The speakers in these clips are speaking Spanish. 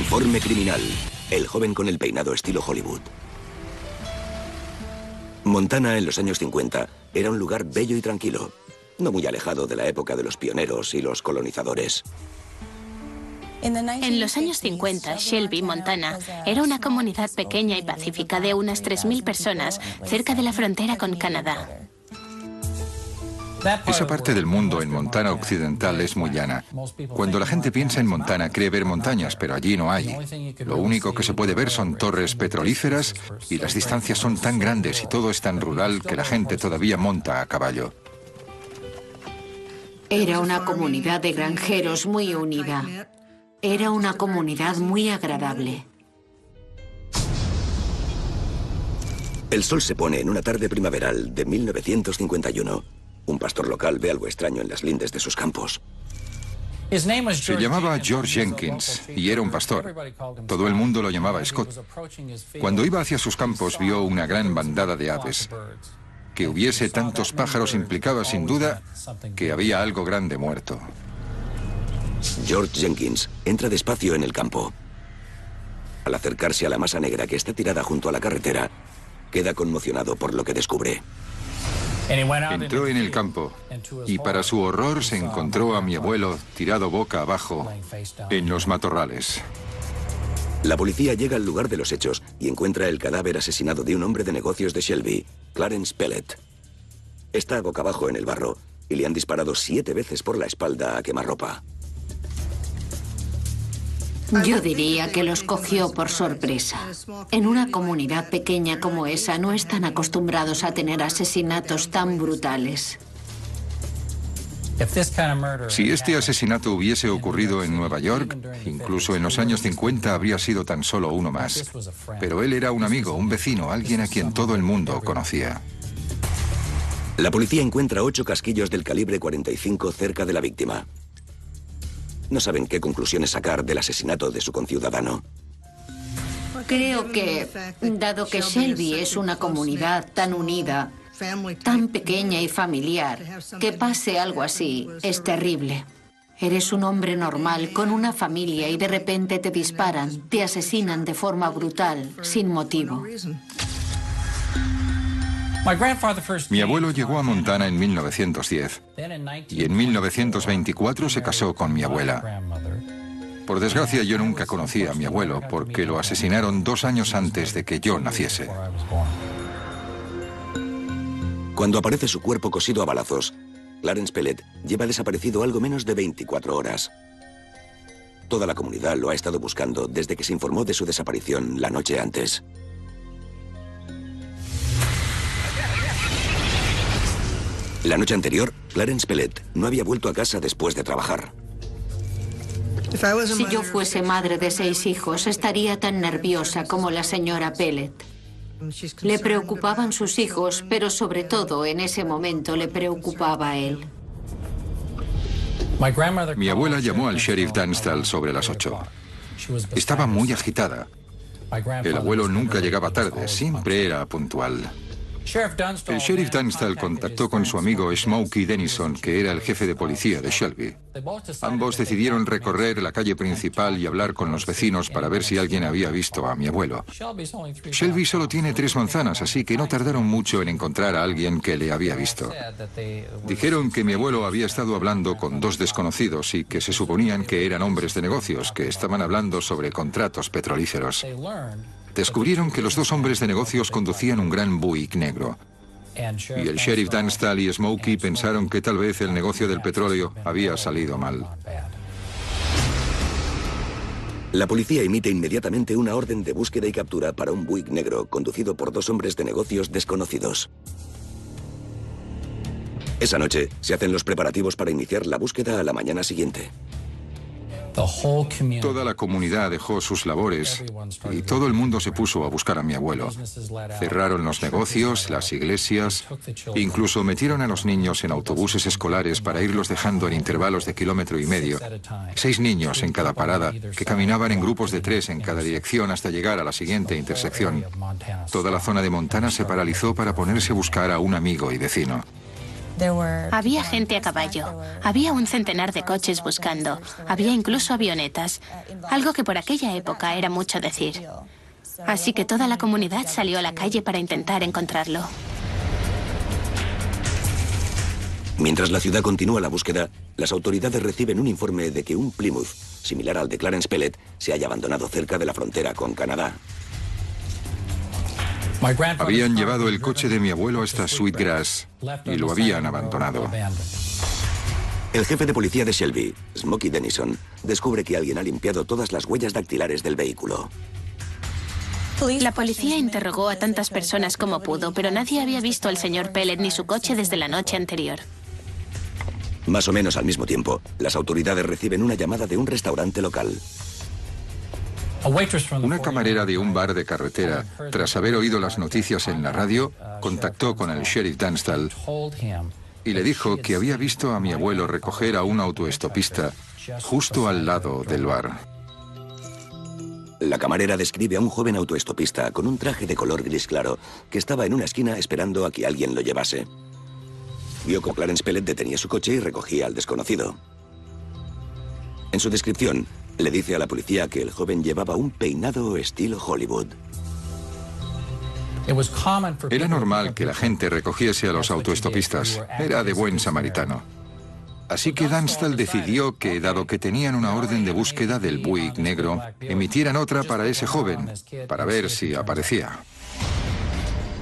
Informe criminal. El joven con el peinado estilo Hollywood. Montana en los años 50 era un lugar bello y tranquilo, no muy alejado de la época de los pioneros y los colonizadores. En los años 50, Shelby, Montana, era una comunidad pequeña y pacífica de unas 3000 personas cerca de la frontera con Canadá. Esa parte del mundo en Montana occidental es muy llana. Cuando la gente piensa en Montana cree ver montañas, pero allí no hay. Lo único que se puede ver son torres petrolíferas y las distancias son tan grandes y todo es tan rural que la gente todavía monta a caballo. Era una comunidad de granjeros muy unida. Era una comunidad muy agradable. El sol se pone en una tarde primaveral de 1951. Un pastor local ve algo extraño en las lindes de sus campos. Se llamaba George Jenkins y era un pastor. Todo el mundo lo llamaba Scott. Cuando iba hacia sus campos vio una gran bandada de aves. Que hubiese tantos pájaros implicaba sin duda que había algo grande muerto. George Jenkins entra despacio en el campo. Al acercarse a la masa negra que está tirada junto a la carretera, queda conmocionado por lo que descubre. Entró en el campo y para su horror se encontró a mi abuelo tirado boca abajo en los matorrales. La policía llega al lugar de los hechos y encuentra el cadáver asesinado de un hombre de negocios de Shelby, Clarence Pellet. Está boca abajo en el barro y le han disparado 7 veces por la espalda a quemarropa. Yo diría que los cogió por sorpresa. En una comunidad pequeña como esa no están acostumbrados a tener asesinatos tan brutales. Si este asesinato hubiese ocurrido en Nueva York, incluso en los años 50 habría sido tan solo uno más. Pero él era un amigo, un vecino, alguien a quien todo el mundo conocía. La policía encuentra 8 casquillos del calibre 45 cerca de la víctima. No saben qué conclusiones sacar del asesinato de su conciudadano. Creo que, dado que Shelby es una comunidad tan unida, tan pequeña y familiar, que pase algo así es terrible. Eres un hombre normal, con una familia, y de repente te disparan, te asesinan de forma brutal, sin motivo. Mi abuelo llegó a Montana en 1910 y en 1924 se casó con mi abuela. Por desgracia, yo nunca conocí a mi abuelo porque lo asesinaron 2 años antes de que yo naciese. Cuando aparece su cuerpo cosido a balazos, Clarence Pellet lleva desaparecido algo menos de 24 horas. Toda la comunidad lo ha estado buscando desde que se informó de su desaparición la noche antes. La noche anterior, Clarence Pellet no había vuelto a casa después de trabajar. Si yo fuese madre de 6 hijos, estaría tan nerviosa como la señora Pellet. Le preocupaban sus hijos, pero sobre todo en ese momento le preocupaba a él. Mi abuela llamó al sheriff Dunstall sobre las 8. Estaba muy agitada. El abuelo nunca llegaba tarde, siempre era puntual. El sheriff Dunstall contactó con su amigo Smokey Denison, que era el jefe de policía de Shelby. Ambos decidieron recorrer la calle principal y hablar con los vecinos para ver si alguien había visto a mi abuelo. Shelby solo tiene 3 manzanas, así que no tardaron mucho en encontrar a alguien que le había visto. Dijeron que mi abuelo había estado hablando con 2 desconocidos y que se suponían que eran hombres de negocios, que estaban hablando sobre contratos petrolíferos. Descubrieron que los 2 hombres de negocios conducían un gran Buick negro. Y el sheriff Dunstall y Smokey pensaron que tal vez el negocio del petróleo había salido mal. La policía emite inmediatamente una orden de búsqueda y captura para un Buick negro conducido por 2 hombres de negocios desconocidos. Esa noche se hacen los preparativos para iniciar la búsqueda a la mañana siguiente. Toda la comunidad dejó sus labores y todo el mundo se puso a buscar a mi abuelo. Cerraron los negocios, las iglesias, incluso metieron a los niños en autobuses escolares para irlos dejando en intervalos de 1,5 km. 6 niños en cada parada, que caminaban en grupos de 3 en cada dirección hasta llegar a la siguiente intersección. Toda la zona de Montana se paralizó para ponerse a buscar a un amigo y vecino. Había gente a caballo, había un centenar de coches buscando, había incluso avionetas, algo que por aquella época era mucho decir. Así que toda la comunidad salió a la calle para intentar encontrarlo. Mientras la ciudad continúa la búsqueda, las autoridades reciben un informe de que un Plymouth, similar al de Clarence Pellet, se haya abandonado cerca de la frontera con Canadá. Habían llevado el coche de mi abuelo hasta Sweetgrass y lo habían abandonado. El jefe de policía de Shelby, Smokey Denison, descubre que alguien ha limpiado todas las huellas dactilares del vehículo. La policía interrogó a tantas personas como pudo, pero nadie había visto al señor Pellet ni su coche desde la noche anterior. Más o menos al mismo tiempo, las autoridades reciben una llamada de un restaurante local. Una camarera de un bar de carretera, tras haber oído las noticias en la radio, contactó con el sheriff Dunstall y le dijo que había visto a mi abuelo recoger a un autoestopista justo al lado del bar. La camarera describe a un joven autoestopista con un traje de color gris claro que estaba en una esquina esperando a que alguien lo llevase. Vio que Clarence Pellet detenía su coche y recogía al desconocido. En su descripción, le dice a la policía que el joven llevaba un peinado estilo Hollywood. Era normal que la gente recogiese a los autoestopistas. Era de buen samaritano. Así que Dunstall decidió que, dado que tenían una orden de búsqueda del Buick negro, emitieran otra para ese joven, para ver si aparecía.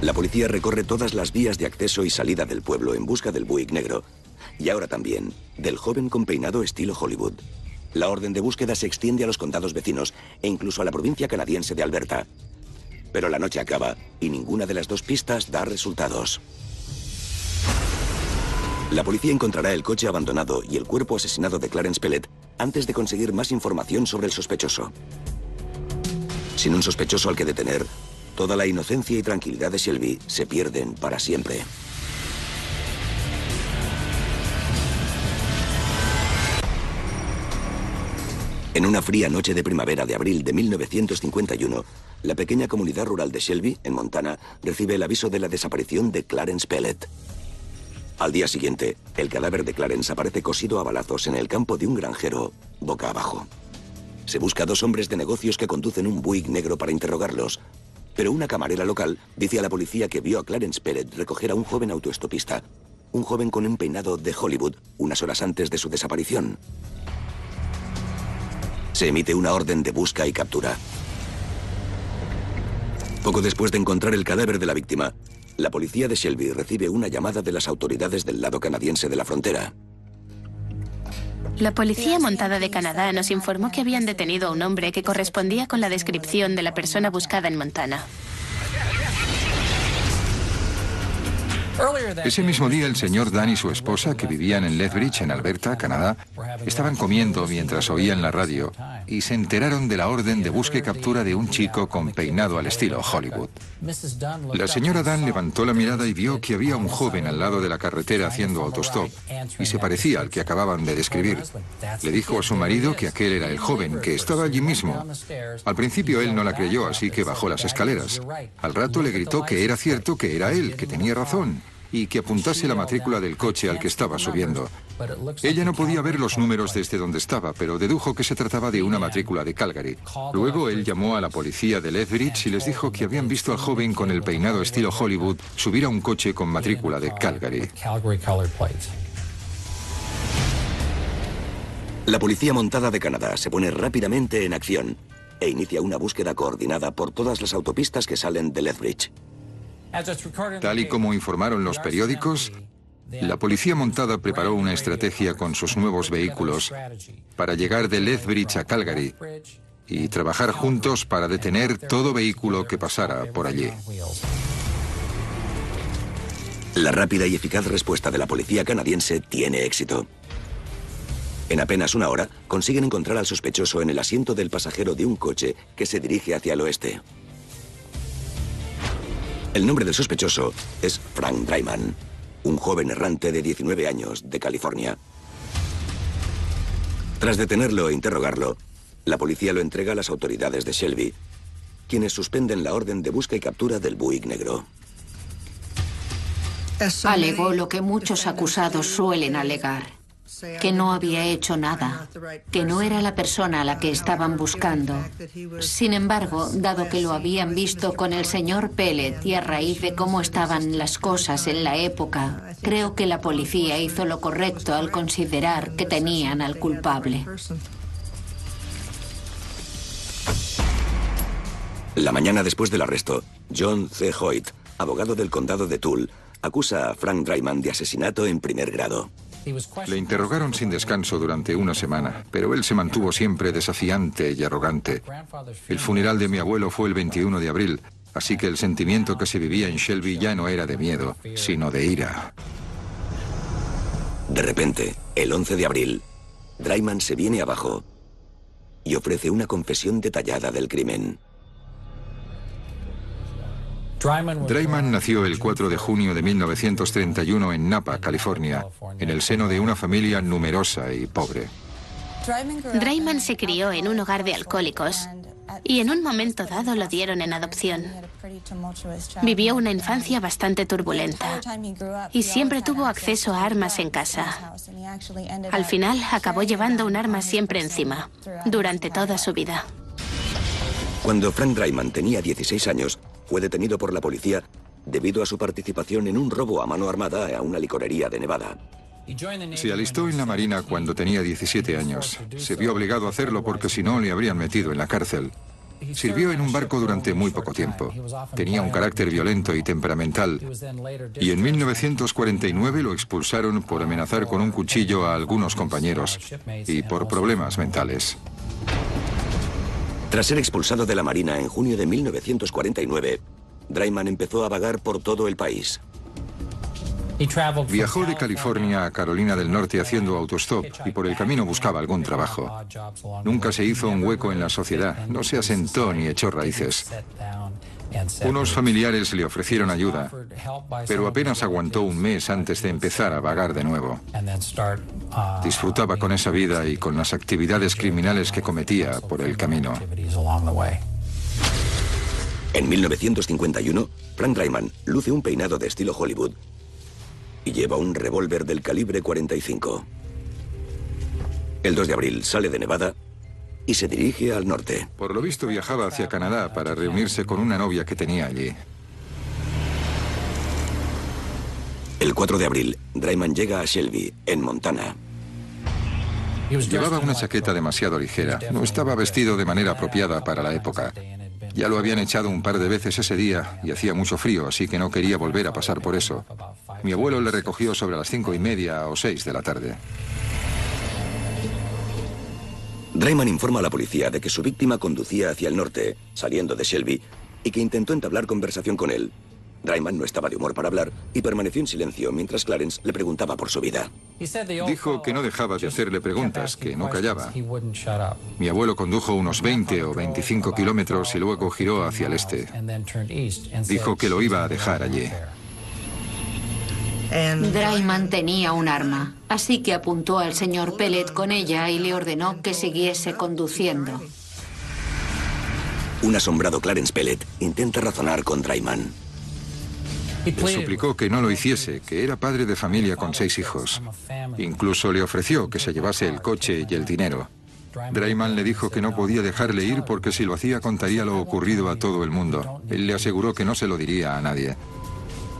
La policía recorre todas las vías de acceso y salida del pueblo en busca del Buick negro. Y ahora también, del joven con peinado estilo Hollywood. La orden de búsqueda se extiende a los condados vecinos e incluso a la provincia canadiense de Alberta. Pero la noche acaba y ninguna de las dos pistas da resultados. La policía encontrará el coche abandonado y el cuerpo asesinado de Clarence Pellet antes de conseguir más información sobre el sospechoso. Sin un sospechoso al que detener, toda la inocencia y tranquilidad de Shelby se pierden para siempre. En una fría noche de primavera de abril de 1951, la pequeña comunidad rural de Shelby, en Montana, recibe el aviso de la desaparición de Clarence Pellet. Al día siguiente, el cadáver de Clarence aparece cosido a balazos en el campo de un granjero, boca abajo. Se busca a dos hombres de negocios que conducen un Buick negro para interrogarlos, pero una camarera local dice a la policía que vio a Clarence Pellet recoger a un joven autoestopista, un joven con un peinado de Hollywood, unas horas antes de su desaparición. Se emite una orden de busca y captura. Poco después de encontrar el cadáver de la víctima, la policía de Shelby recibe una llamada de las autoridades del lado canadiense de la frontera. La policía montada de Canadá nos informó que habían detenido a un hombre que correspondía con la descripción de la persona buscada en Montana. Ese mismo día, el señor Dan y su esposa, que vivían en Lethbridge, en Alberta, Canadá, estaban comiendo mientras oían la radio y se enteraron de la orden de busca y captura de un chico con peinado al estilo Hollywood. La señora Dan levantó la mirada y vio que había un joven al lado de la carretera haciendo autostop y se parecía al que acababan de describir. Le dijo a su marido que aquel era el joven, que estaba allí mismo. Al principio él no la creyó, así que bajó las escaleras. Al rato le gritó que era cierto, que era él, que tenía razón, y que apuntase la matrícula del coche al que estaba subiendo. Ella no podía ver los números desde donde estaba, pero dedujo que se trataba de una matrícula de Calgary. Luego él llamó a la policía de Lethbridge y les dijo que habían visto al joven con el peinado estilo Hollywood subir a un coche con matrícula de Calgary. La policía montada de Canadá se pone rápidamente en acción e inicia una búsqueda coordinada por todas las autopistas que salen de Lethbridge. Tal y como informaron los periódicos, la policía montada preparó una estrategia con sus nuevos vehículos para llegar de Lethbridge a Calgary y trabajar juntos para detener todo vehículo que pasara por allí. La rápida y eficaz respuesta de la policía canadiense tiene éxito. En apenas una hora, consiguen encontrar al sospechoso en el asiento del pasajero de un coche que se dirige hacia el oeste. El nombre del sospechoso es Frank Dryman, un joven errante de 19 años de California. Tras detenerlo e interrogarlo, la policía lo entrega a las autoridades de Shelby, quienes suspenden la orden de busca y captura del Buick negro. Alegó lo que muchos acusados suelen alegar, que no había hecho nada, que no era la persona a la que estaban buscando. Sin embargo, dado que lo habían visto con el señor Pellet y a raíz de cómo estaban las cosas en la época, creo que la policía hizo lo correcto al considerar que tenían al culpable. La mañana después del arresto, John C. Hoyt, abogado del condado de Toole, acusa a Frank Draiman de asesinato en primer grado. Le interrogaron sin descanso durante una semana, pero él se mantuvo siempre desafiante y arrogante. El funeral de mi abuelo fue el 21 de abril, así que el sentimiento que se vivía en Shelby ya no era de miedo, sino de ira. De repente, el 11 de abril, Draiman se viene abajo y ofrece una confesión detallada del crimen. Draiman nació el 4 de junio de 1931 en Napa, California, en el seno de una familia numerosa y pobre. Draiman se crió en un hogar de alcohólicos y en un momento dado lo dieron en adopción. Vivió una infancia bastante turbulenta y siempre tuvo acceso a armas en casa. Al final acabó llevando un arma siempre encima, durante toda su vida. Cuando Frank Draiman tenía 16 años, fue detenido por la policía debido a su participación en un robo a mano armada a una licorería de Nevada. Se alistó en la Marina cuando tenía 17 años. Se vio obligado a hacerlo porque si no le habrían metido en la cárcel. Sirvió en un barco durante muy poco tiempo. Tenía un carácter violento y temperamental. Y en 1949 lo expulsaron por amenazar con un cuchillo a algunos compañeros y por problemas mentales. Tras ser expulsado de la Marina en junio de 1949, Draiman empezó a vagar por todo el país. Viajó de California a Carolina del Norte haciendo autostop y por el camino buscaba algún trabajo. Nunca se hizo un hueco en la sociedad, no se asentó ni echó raíces. Unos familiares le ofrecieron ayuda, pero apenas aguantó un mes antes de empezar a vagar de nuevo. Disfrutaba con esa vida y con las actividades criminales que cometía por el camino. En 1951, Frank Draiman luce un peinado de estilo Hollywood y lleva un revólver del calibre .45. El 2 de abril sale de Nevada y se dirige al norte. Por lo visto viajaba hacia Canadá para reunirse con una novia que tenía allí. El 4 de abril, Draiman llega a Shelby, en Montana. Llevaba una chaqueta demasiado ligera. No estaba vestido de manera apropiada para la época. Ya lo habían echado un par de veces ese día y hacía mucho frío, así que no quería volver a pasar por eso. Mi abuelo le recogió sobre las 5:30 o 6 de la tarde. Draiman informa a la policía de que su víctima conducía hacia el norte, saliendo de Shelby, y que intentó entablar conversación con él. Draiman no estaba de humor para hablar y permaneció en silencio mientras Clarence le preguntaba por su vida. Dijo que no dejaba de hacerle preguntas, que no callaba. Mi abuelo condujo unos 20 o 25 kilómetros y luego giró hacia el este. Dijo que lo iba a dejar allí. Draiman tenía un arma, así que apuntó al señor Pellet con ella y le ordenó que siguiese conduciendo. Un asombrado Clarence Pellet intenta razonar con Draiman. Le suplicó que no lo hiciese, que era padre de familia con 6 hijos. Incluso le ofreció que se llevase el coche y el dinero. Draiman le dijo que no podía dejarle ir porque si lo hacía contaría lo ocurrido a todo el mundo. Él le aseguró que no se lo diría a nadie.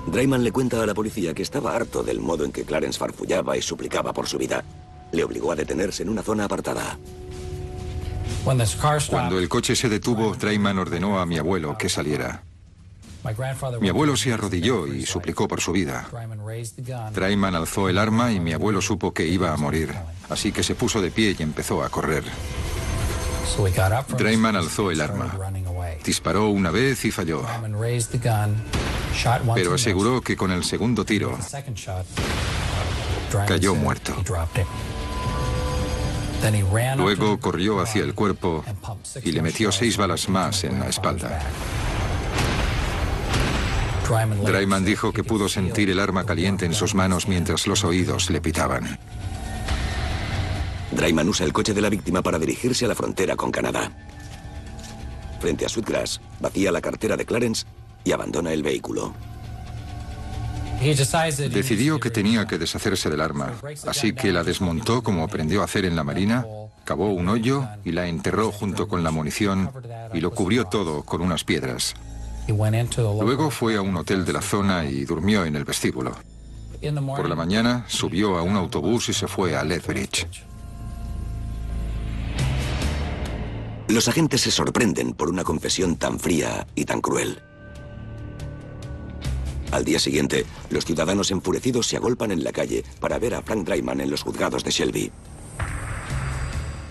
Draiman le cuenta a la policía que estaba harto del modo en que Clarence farfullaba y suplicaba por su vida. Le obligó a detenerse en una zona apartada. Cuando el coche se detuvo, Draiman ordenó a mi abuelo que saliera. Mi abuelo se arrodilló y suplicó por su vida. Draiman alzó el arma y mi abuelo supo que iba a morir, así que se puso de pie y empezó a correr. Draiman alzó el arma. Disparó una vez y falló, pero aseguró que con el segundo tiro cayó muerto. Luego corrió hacia el cuerpo y le metió 6 balas más en la espalda. Draiman dijo que pudo sentir el arma caliente en sus manos mientras los oídos le pitaban. Draiman usa el coche de la víctima para dirigirse a la frontera con Canadá. Frente a Sweetgrass, vacía la cartera de Clarence y abandona el vehículo. Decidió que tenía que deshacerse del arma, así que la desmontó como aprendió a hacer en la marina, cavó un hoyo y la enterró junto con la munición y lo cubrió todo con unas piedras. Luego fue a un hotel de la zona y durmió en el vestíbulo. Por la mañana subió a un autobús y se fue a Lethbridge. Los agentes se sorprenden por una confesión tan fría y tan cruel. Al día siguiente, los ciudadanos enfurecidos se agolpan en la calle para ver a Frank Draiman en los juzgados de Shelby.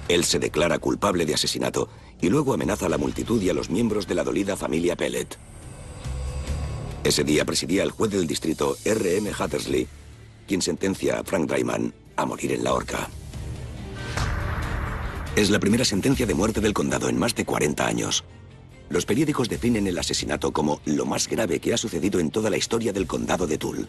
Él se declara culpable de asesinato y luego amenaza a la multitud y a los miembros de la dolida familia Pellet. Ese día presidía el juez del distrito R.M. Hattersley, quien sentencia a Frank Draiman a morir en la horca. Es la primera sentencia de muerte del condado en más de 40 años. Los periódicos definen el asesinato como lo más grave que ha sucedido en toda la historia del condado de Toole.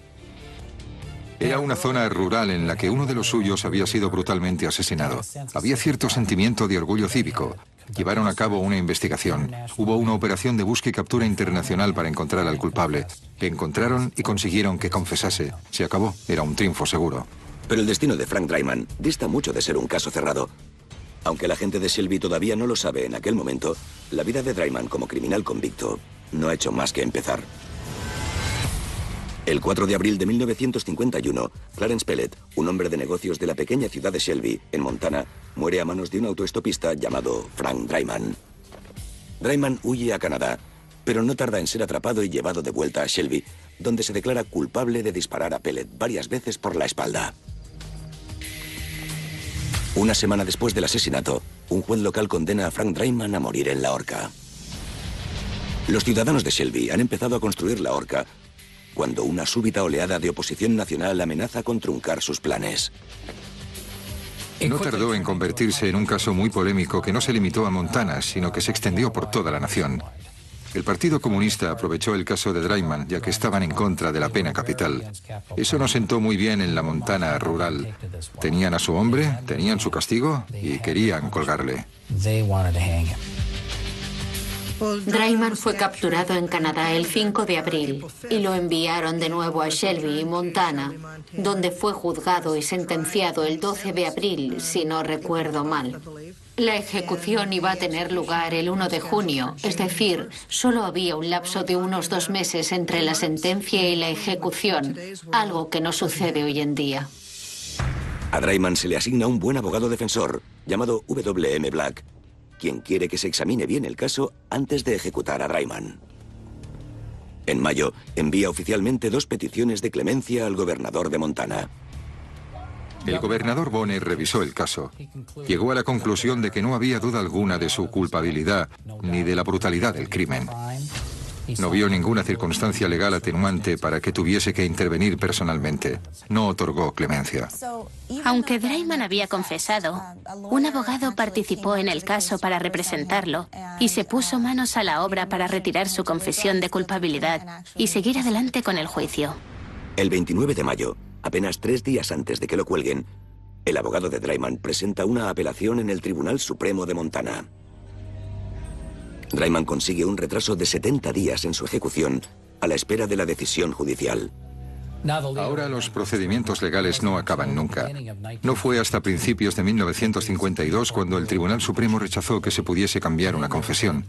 Era una zona rural en la que uno de los suyos había sido brutalmente asesinado. Había cierto sentimiento de orgullo cívico. Llevaron a cabo una investigación. Hubo una operación de búsqueda y captura internacional para encontrar al culpable. Le encontraron y consiguieron que confesase. Se acabó. Era un triunfo seguro. Pero el destino de Frank Draiman dista mucho de ser un caso cerrado. Aunque la gente de Shelby todavía no lo sabe en aquel momento, la vida de Draiman como criminal convicto no ha hecho más que empezar. El 4 de abril de 1951, Clarence Pellet, un hombre de negocios de la pequeña ciudad de Shelby, en Montana, muere a manos de un autoestopista llamado Frank Draiman. Draiman huye a Canadá, pero no tarda en ser atrapado y llevado de vuelta a Shelby, donde se declara culpable de disparar a Pellet varias veces por la espalda. Una semana después del asesinato, un juez local condena a Frank Draiman a morir en la horca. Los ciudadanos de Shelby han empezado a construir la horca cuando una súbita oleada de oposición nacional amenaza con truncar sus planes. No tardó en convertirse en un caso muy polémico que no se limitó a Montana, sino que se extendió por toda la nación. El Partido Comunista aprovechó el caso de Draiman, ya que estaban en contra de la pena capital. Eso no sentó muy bien en la Montana rural. Tenían a su hombre, tenían su castigo y querían colgarle. Draiman fue capturado en Canadá el 5 de abril y lo enviaron de nuevo a Shelby, Montana, donde fue juzgado y sentenciado el 12 de abril, si no recuerdo mal. La ejecución iba a tener lugar el 1 de junio, es decir, solo había un lapso de unos 2 meses entre la sentencia y la ejecución, algo que no sucede hoy en día. A Draiman se le asigna un buen abogado defensor, llamado W.M. Black, quien quiere que se examine bien el caso antes de ejecutar a Draiman. En mayo, envía oficialmente 2 peticiones de clemencia al gobernador de Montana. El gobernador Bonner revisó el caso. Llegó a la conclusión de que no había duda alguna de su culpabilidad ni de la brutalidad del crimen. No vio ninguna circunstancia legal atenuante para que tuviese que intervenir personalmente. No otorgó clemencia. Aunque Draiman había confesado, un abogado participó en el caso para representarlo y se puso manos a la obra para retirar su confesión de culpabilidad y seguir adelante con el juicio. El 29 de mayo, apenas 3 días antes de que lo cuelguen, el abogado de Draiman presenta una apelación en el Tribunal Supremo de Montana. Draiman consigue un retraso de 70 días en su ejecución a la espera de la decisión judicial. Ahora los procedimientos legales no acaban nunca. No fue hasta principios de 1952 cuando el Tribunal Supremo rechazó que se pudiese cambiar una confesión.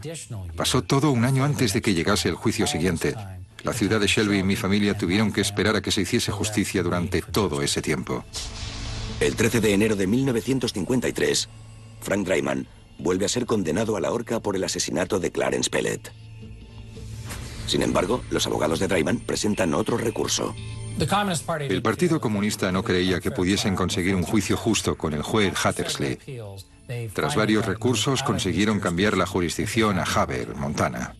Pasó todo un año antes de que llegase el juicio siguiente. La ciudad de Shelby y mi familia tuvieron que esperar a que se hiciese justicia durante todo ese tiempo. El 13 de enero de 1953, Frank Draiman vuelve a ser condenado a la horca por el asesinato de Clarence Pellet. Sin embargo, los abogados de Draiman presentan otro recurso. El Partido Comunista no creía que pudiesen conseguir un juicio justo con el juez Hattersley. Tras varios recursos, consiguieron cambiar la jurisdicción a Havre, Montana.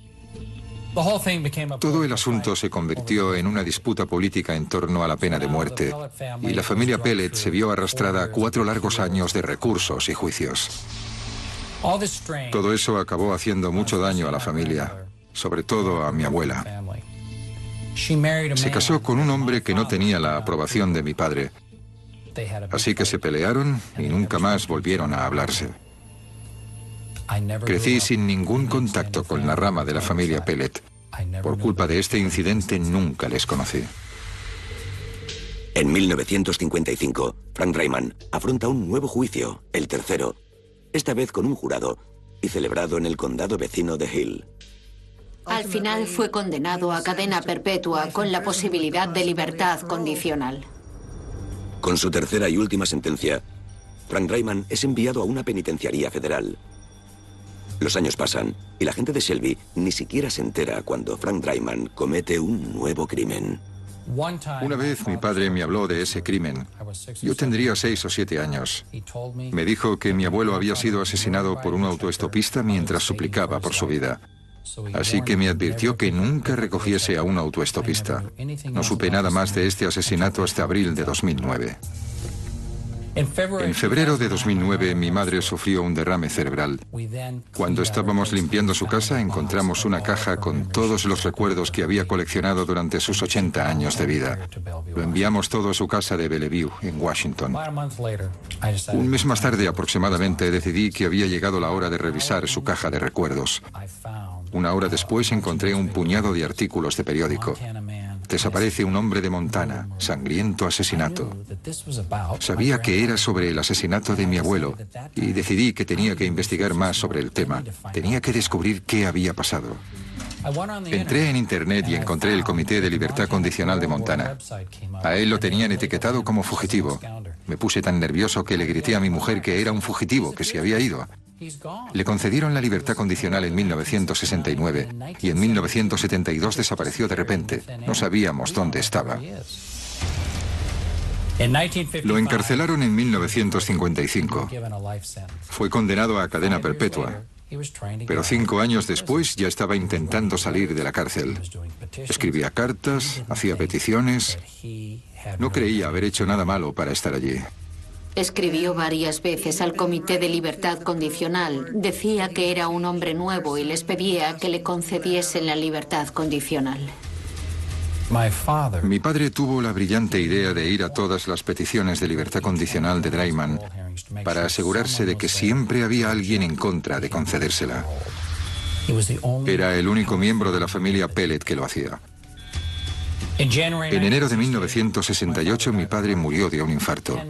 Todo el asunto se convirtió en una disputa política en torno a la pena de muerte, y la familia Pellet se vio arrastrada a 4 largos años de recursos y juicios. Todo eso acabó haciendo mucho daño a la familia, sobre todo a mi abuela. Se casó con un hombre que no tenía la aprobación de mi padre, así que se pelearon y nunca más volvieron a hablarse. Crecí sin ningún contacto con la rama de la familia Pellet. Por culpa de este incidente nunca les conocí. En 1955, Frank Draiman afronta un nuevo juicio, el tercero, esta vez con un jurado y celebrado en el condado vecino de Hill. Al final fue condenado a cadena perpetua con la posibilidad de libertad condicional. Con su tercera y última sentencia, Frank Draiman es enviado a una penitenciaría federal. Los años pasan y la gente de Shelby ni siquiera se entera cuando Frank Draiman comete un nuevo crimen. Una vez mi padre me habló de ese crimen. Yo tendría 6 o 7 años. Me dijo que mi abuelo había sido asesinado por un autoestopista mientras suplicaba por su vida. Así que me advirtió que nunca recogiese a un autoestopista. No supe nada más de este asesinato hasta abril de 2009. En febrero de 2009 mi madre sufrió un derrame cerebral. Cuando estábamos limpiando su casa encontramos una caja con todos los recuerdos que había coleccionado durante sus 80 años de vida. Lo enviamos todo a su casa de Bellevue, en Washington. Un mes más tarde aproximadamente decidí que había llegado la hora de revisar su caja de recuerdos. Una hora después encontré un puñado de artículos de periódico. Desaparece un hombre de Montana, sangriento asesinato. Sabía que era sobre el asesinato de mi abuelo y decidí que tenía que investigar más sobre el tema. Tenía que descubrir qué había pasado. Entré en internet y encontré el Comité de Libertad Condicional de Montana. A él lo tenían etiquetado como fugitivo. Me puse tan nervioso que le grité a mi mujer que era un fugitivo, que se había ido. Le concedieron la libertad condicional en 1969 y en 1972 desapareció de repente. No sabíamos dónde estaba. Lo encarcelaron en 1955. Fue condenado a cadena perpetua. Pero 5 años después ya estaba intentando salir de la cárcel. Escribía cartas, hacía peticiones. No creía haber hecho nada malo para estar allí. Escribió varias veces al Comité de Libertad Condicional. Decía que era un hombre nuevo y les pedía que le concediesen la libertad condicional. Mi padre tuvo la brillante idea de ir a todas las peticiones de libertad condicional de Draiman para asegurarse de que siempre había alguien en contra de concedérsela. Era el único miembro de la familia Pellet que lo hacía. En enero de 1968 mi padre murió de un infarto.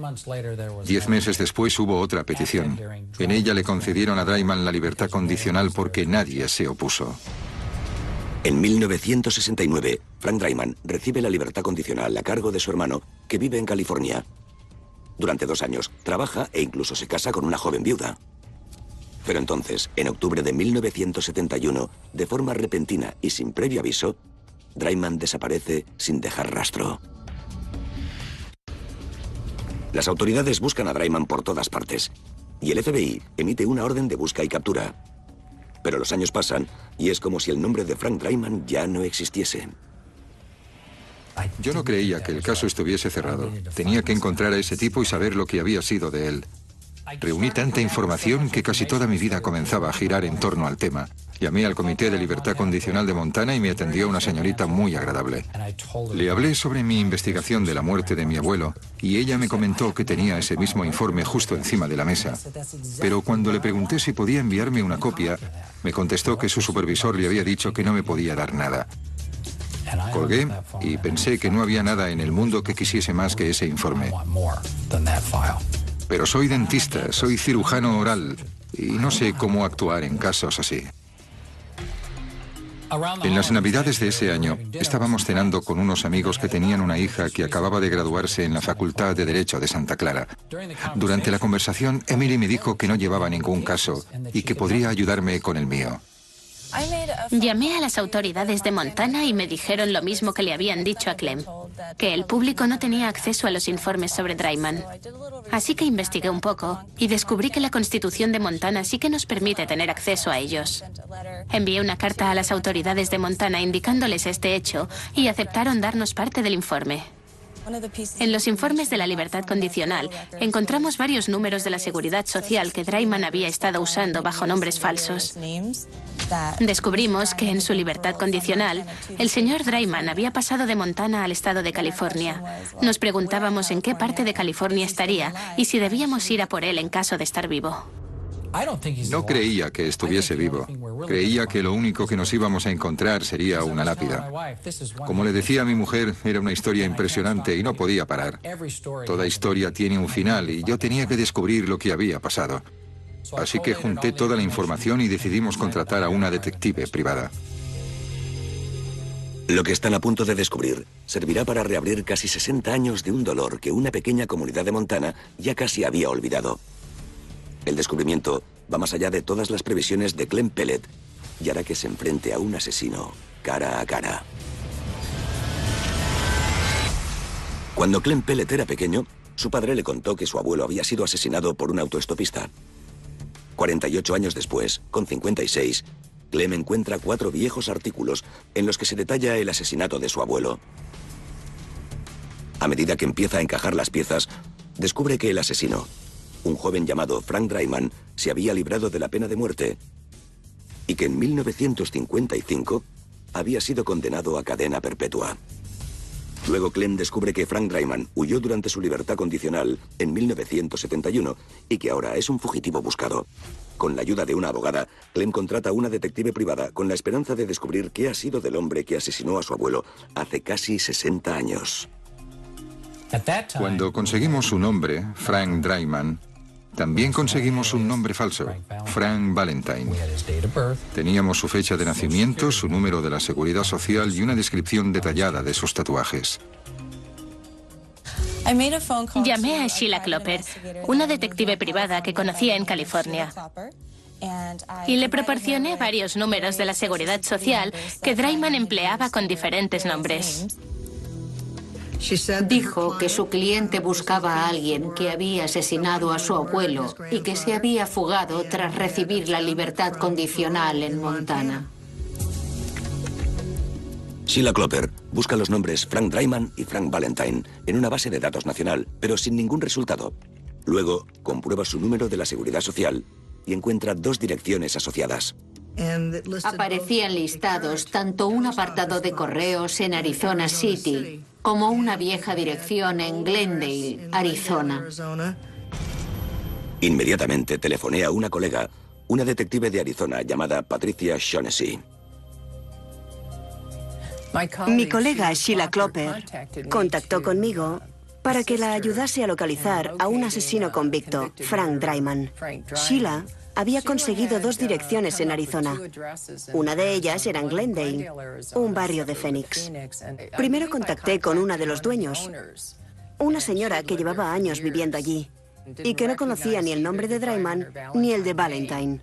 10 meses después hubo otra petición. En ella le concedieron a Draiman la libertad condicional porque nadie se opuso. En 1969, Frank Draiman recibe la libertad condicional a cargo de su hermano, que vive en California. Durante 2 años, trabaja e incluso se casa con una joven viuda. Pero entonces, en octubre de 1971, de forma repentina y sin previo aviso, Draiman desaparece sin dejar rastro. Las autoridades buscan a Draiman por todas partes, y el FBI emite una orden de busca y captura. Pero los años pasan, y es como si el nombre de Frank Draiman ya no existiese. Yo no creía que el caso estuviese cerrado. Tenía que encontrar a ese tipo y saber lo que había sido de él. Reuní tanta información que casi toda mi vida comenzaba a girar en torno al tema. Llamé al Comité de Libertad Condicional de Montana y me atendió una señorita muy agradable. Le hablé sobre mi investigación de la muerte de mi abuelo y ella me comentó que tenía ese mismo informe justo encima de la mesa. Pero cuando le pregunté si podía enviarme una copia, me contestó que su supervisor le había dicho que no me podía dar nada. Colgué y pensé que no había nada en el mundo que quisiese más que ese informe. Pero soy dentista, soy cirujano oral y no sé cómo actuar en casos así. En las Navidades de ese año, estábamos cenando con unos amigos que tenían una hija que acababa de graduarse en la Facultad de Derecho de Santa Clara. Durante la conversación, Emily me dijo que no llevaba ningún caso y que podría ayudarme con el mío. Llamé a las autoridades de Montana y me dijeron lo mismo que le habían dicho a Clem, que el público no tenía acceso a los informes sobre Draiman. Así que investigué un poco y descubrí que la Constitución de Montana sí que nos permite tener acceso a ellos. Envié una carta a las autoridades de Montana indicándoles este hecho y aceptaron darnos parte del informe. En los informes de la libertad condicional encontramos varios números de la seguridad social que Draiman había estado usando bajo nombres falsos. Descubrimos que en su libertad condicional, el señor Draiman había pasado de Montana al estado de California. Nos preguntábamos en qué parte de California estaría y si debíamos ir a por él en caso de estar vivo. No creía que estuviese vivo. Creía que lo único que nos íbamos a encontrar sería una lápida. Como le decía a mi mujer, era una historia impresionante y no podía parar. Toda historia tiene un final y yo tenía que descubrir lo que había pasado. Así que junté toda la información y decidimos contratar a una detective privada. Lo que están a punto de descubrir servirá para reabrir casi 60 años de un dolor que una pequeña comunidad de Montana ya casi había olvidado. El descubrimiento va más allá de todas las previsiones de Clem Pellet y hará que se enfrente a un asesino cara a cara. Cuando Clem Pellet era pequeño, su padre le contó que su abuelo había sido asesinado por un autoestopista. 48 años después, con 56, Clem encuentra 4 viejos artículos en los que se detalla el asesinato de su abuelo. A medida que empieza a encajar las piezas, descubre que el asesino, un joven llamado Frank Dryman, se había librado de la pena de muerte y que en 1955 había sido condenado a cadena perpetua. Luego Clem descubre que Frank Dryman huyó durante su libertad condicional en 1971 y que ahora es un fugitivo buscado. Con la ayuda de una abogada, Clem contrata a una detective privada con la esperanza de descubrir qué ha sido del hombre que asesinó a su abuelo hace casi 60 años. Cuando conseguimos su nombre, Frank Dryman, también conseguimos un nombre falso, Frank Valentine. Teníamos su fecha de nacimiento, su número de la Seguridad Social y una descripción detallada de sus tatuajes. Llamé a Sheila Clopper, una detective privada que conocía en California, y le proporcioné varios números de la Seguridad Social que Dryman empleaba con diferentes nombres. Dijo que su cliente buscaba a alguien que había asesinado a su abuelo y que se había fugado tras recibir la libertad condicional en Montana. Sheila Clopper busca los nombres Frank Dryman y Frank Valentine en una base de datos nacional, pero sin ningún resultado. Luego, comprueba su número de la Seguridad Social y encuentra 2 direcciones asociadas. Aparecían listados tanto un apartado de correos en Arizona City como una vieja dirección en Glendale, Arizona. Inmediatamente telefoné a una colega, una detective de Arizona llamada Patricia Shaughnessy. Mi colega Sheila Clopper contactó conmigo para que la ayudase a localizar a un asesino convicto, Frank Dryman. Sheila había conseguido 2 direcciones en Arizona. Una de ellas era en Glendale, un barrio de Phoenix. Primero contacté con una de los dueños, una señora que llevaba años viviendo allí y que no conocía ni el nombre de Dryman ni el de Valentine.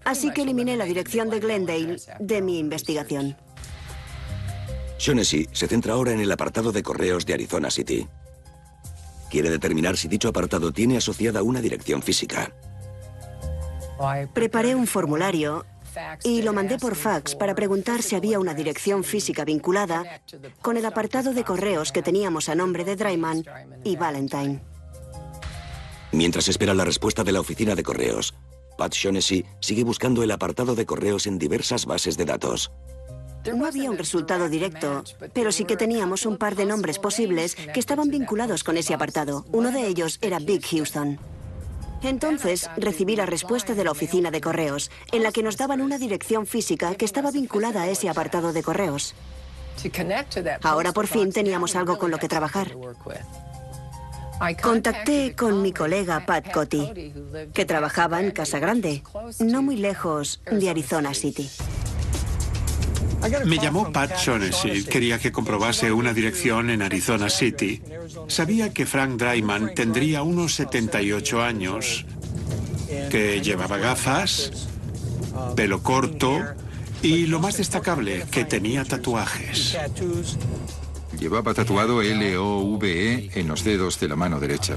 Así que eliminé la dirección de Glendale de mi investigación. Shaughnessy se centra ahora en el apartado de correos de Arizona City. Quiere determinar si dicho apartado tiene asociada una dirección física. Preparé un formulario y lo mandé por fax para preguntar si había una dirección física vinculada con el apartado de correos que teníamos a nombre de Dryman y Valentine. Mientras espera la respuesta de la oficina de correos, Pat Shaughnessy sigue buscando el apartado de correos en diversas bases de datos. No había un resultado directo, pero sí que teníamos un par de nombres posibles que estaban vinculados con ese apartado. Uno de ellos era Big Houston. Entonces recibí la respuesta de la oficina de correos, en la que nos daban una dirección física que estaba vinculada a ese apartado de correos. Ahora por fin teníamos algo con lo que trabajar. Contacté con mi colega Pat Cotty, que trabajaba en Casa Grande, no muy lejos de Arizona City. Me llamó Pat Shaughnessy. Quería que comprobase una dirección en Arizona City. Sabía que Frank Dryman tendría unos 78 años, que llevaba gafas, pelo corto y, lo más destacable, que tenía tatuajes. Llevaba tatuado LOVE en los dedos de la mano derecha.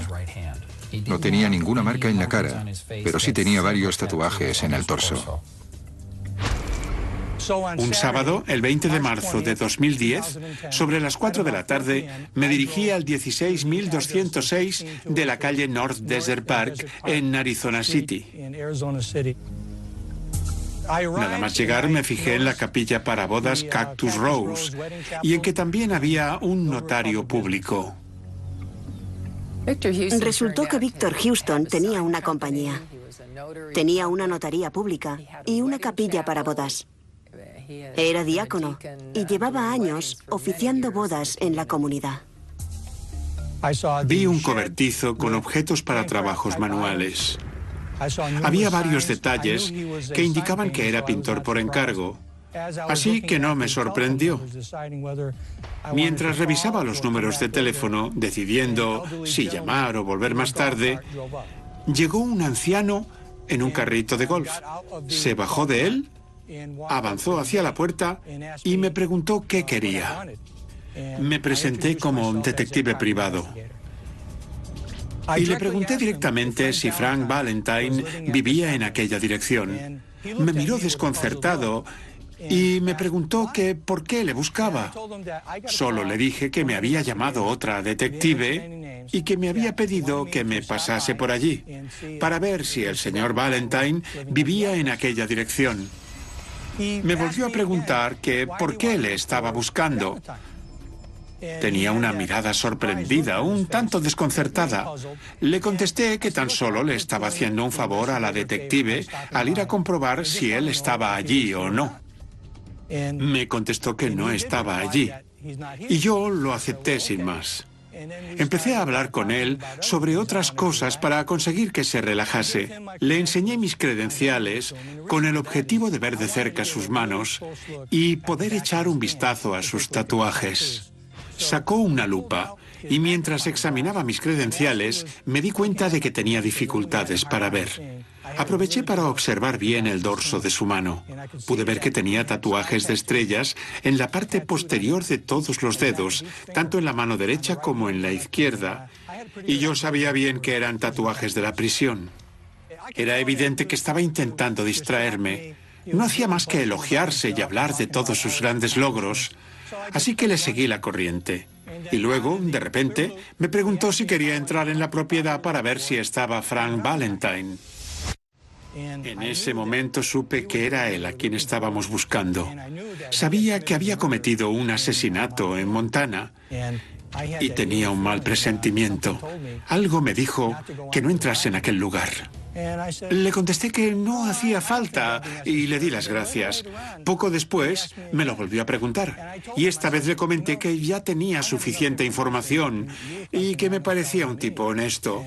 No tenía ninguna marca en la cara, pero sí tenía varios tatuajes en el torso. Un sábado, el 20 de marzo de 2010, sobre las 4 de la tarde, me dirigí al 16206 de la calle North Desert Park en Arizona City. Nada más llegar me fijé en la capilla para bodas Cactus Rose y en que también había un notario público. Resultó que Victor Houston tenía una compañía. Tenía una notaría pública y una capilla para bodas. Era diácono y llevaba años oficiando bodas en la comunidad. Vi un cobertizo con objetos para trabajos manuales. Había varios detalles que indicaban que era pintor por encargo, así que no me sorprendió. Mientras revisaba los números de teléfono, decidiendo si llamar o volver más tarde, llegó un anciano en un carrito de golf. Se bajó de él, avanzó hacia la puerta y me preguntó qué quería. Me presenté como un detective privado. Y le pregunté directamente si Frank Valentine vivía en aquella dirección. Me miró desconcertado y me preguntó que por qué le buscaba. Solo le dije que me había llamado otra detective y que me había pedido que me pasase por allí para ver si el señor Valentine vivía en aquella dirección. Me volvió a preguntar que por qué le estaba buscando. Tenía una mirada sorprendida, un tanto desconcertada. Le contesté que tan solo le estaba haciendo un favor a la detective al ir a comprobar si él estaba allí o no. Me contestó que no estaba allí, y yo lo acepté sin más. Empecé a hablar con él sobre otras cosas para conseguir que se relajase. Le enseñé mis credenciales con el objetivo de ver de cerca sus manos y poder echar un vistazo a sus tatuajes. Sacó una lupa y mientras examinaba mis credenciales me di cuenta de que tenía dificultades para ver. Aproveché para observar bien el dorso de su mano. Pude ver que tenía tatuajes de estrellas en la parte posterior de todos los dedos, tanto en la mano derecha como en la izquierda. Y yo sabía bien que eran tatuajes de la prisión. Era evidente que estaba intentando distraerme. No hacía más que elogiarse y hablar de todos sus grandes logros. Así que le seguí la corriente. Y luego, de repente, me preguntó si quería entrar en la propiedad para ver si estaba Frank Valentine. En ese momento supe que era él a quien estábamos buscando. Sabía que había cometido un asesinato en Montana y tenía un mal presentimiento. Algo me dijo que no entrase en aquel lugar. Le contesté que no hacía falta y le di las gracias. Poco después me lo volvió a preguntar y esta vez le comenté que ya tenía suficiente información y que me parecía un tipo honesto,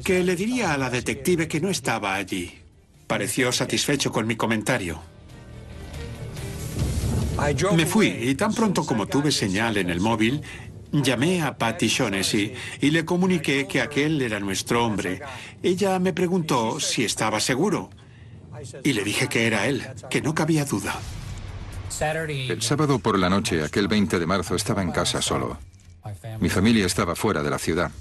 que le diría a la detective que no estaba allí. Pareció satisfecho con mi comentario. Me fui y tan pronto como tuve señal en el móvil, llamé a Patty Shaughnessy y le comuniqué que aquel era nuestro hombre. Ella me preguntó si estaba seguro y le dije que era él, que no cabía duda. El sábado por la noche, aquel 20 de marzo, estaba en casa solo. Mi familia estaba fuera de la ciudad.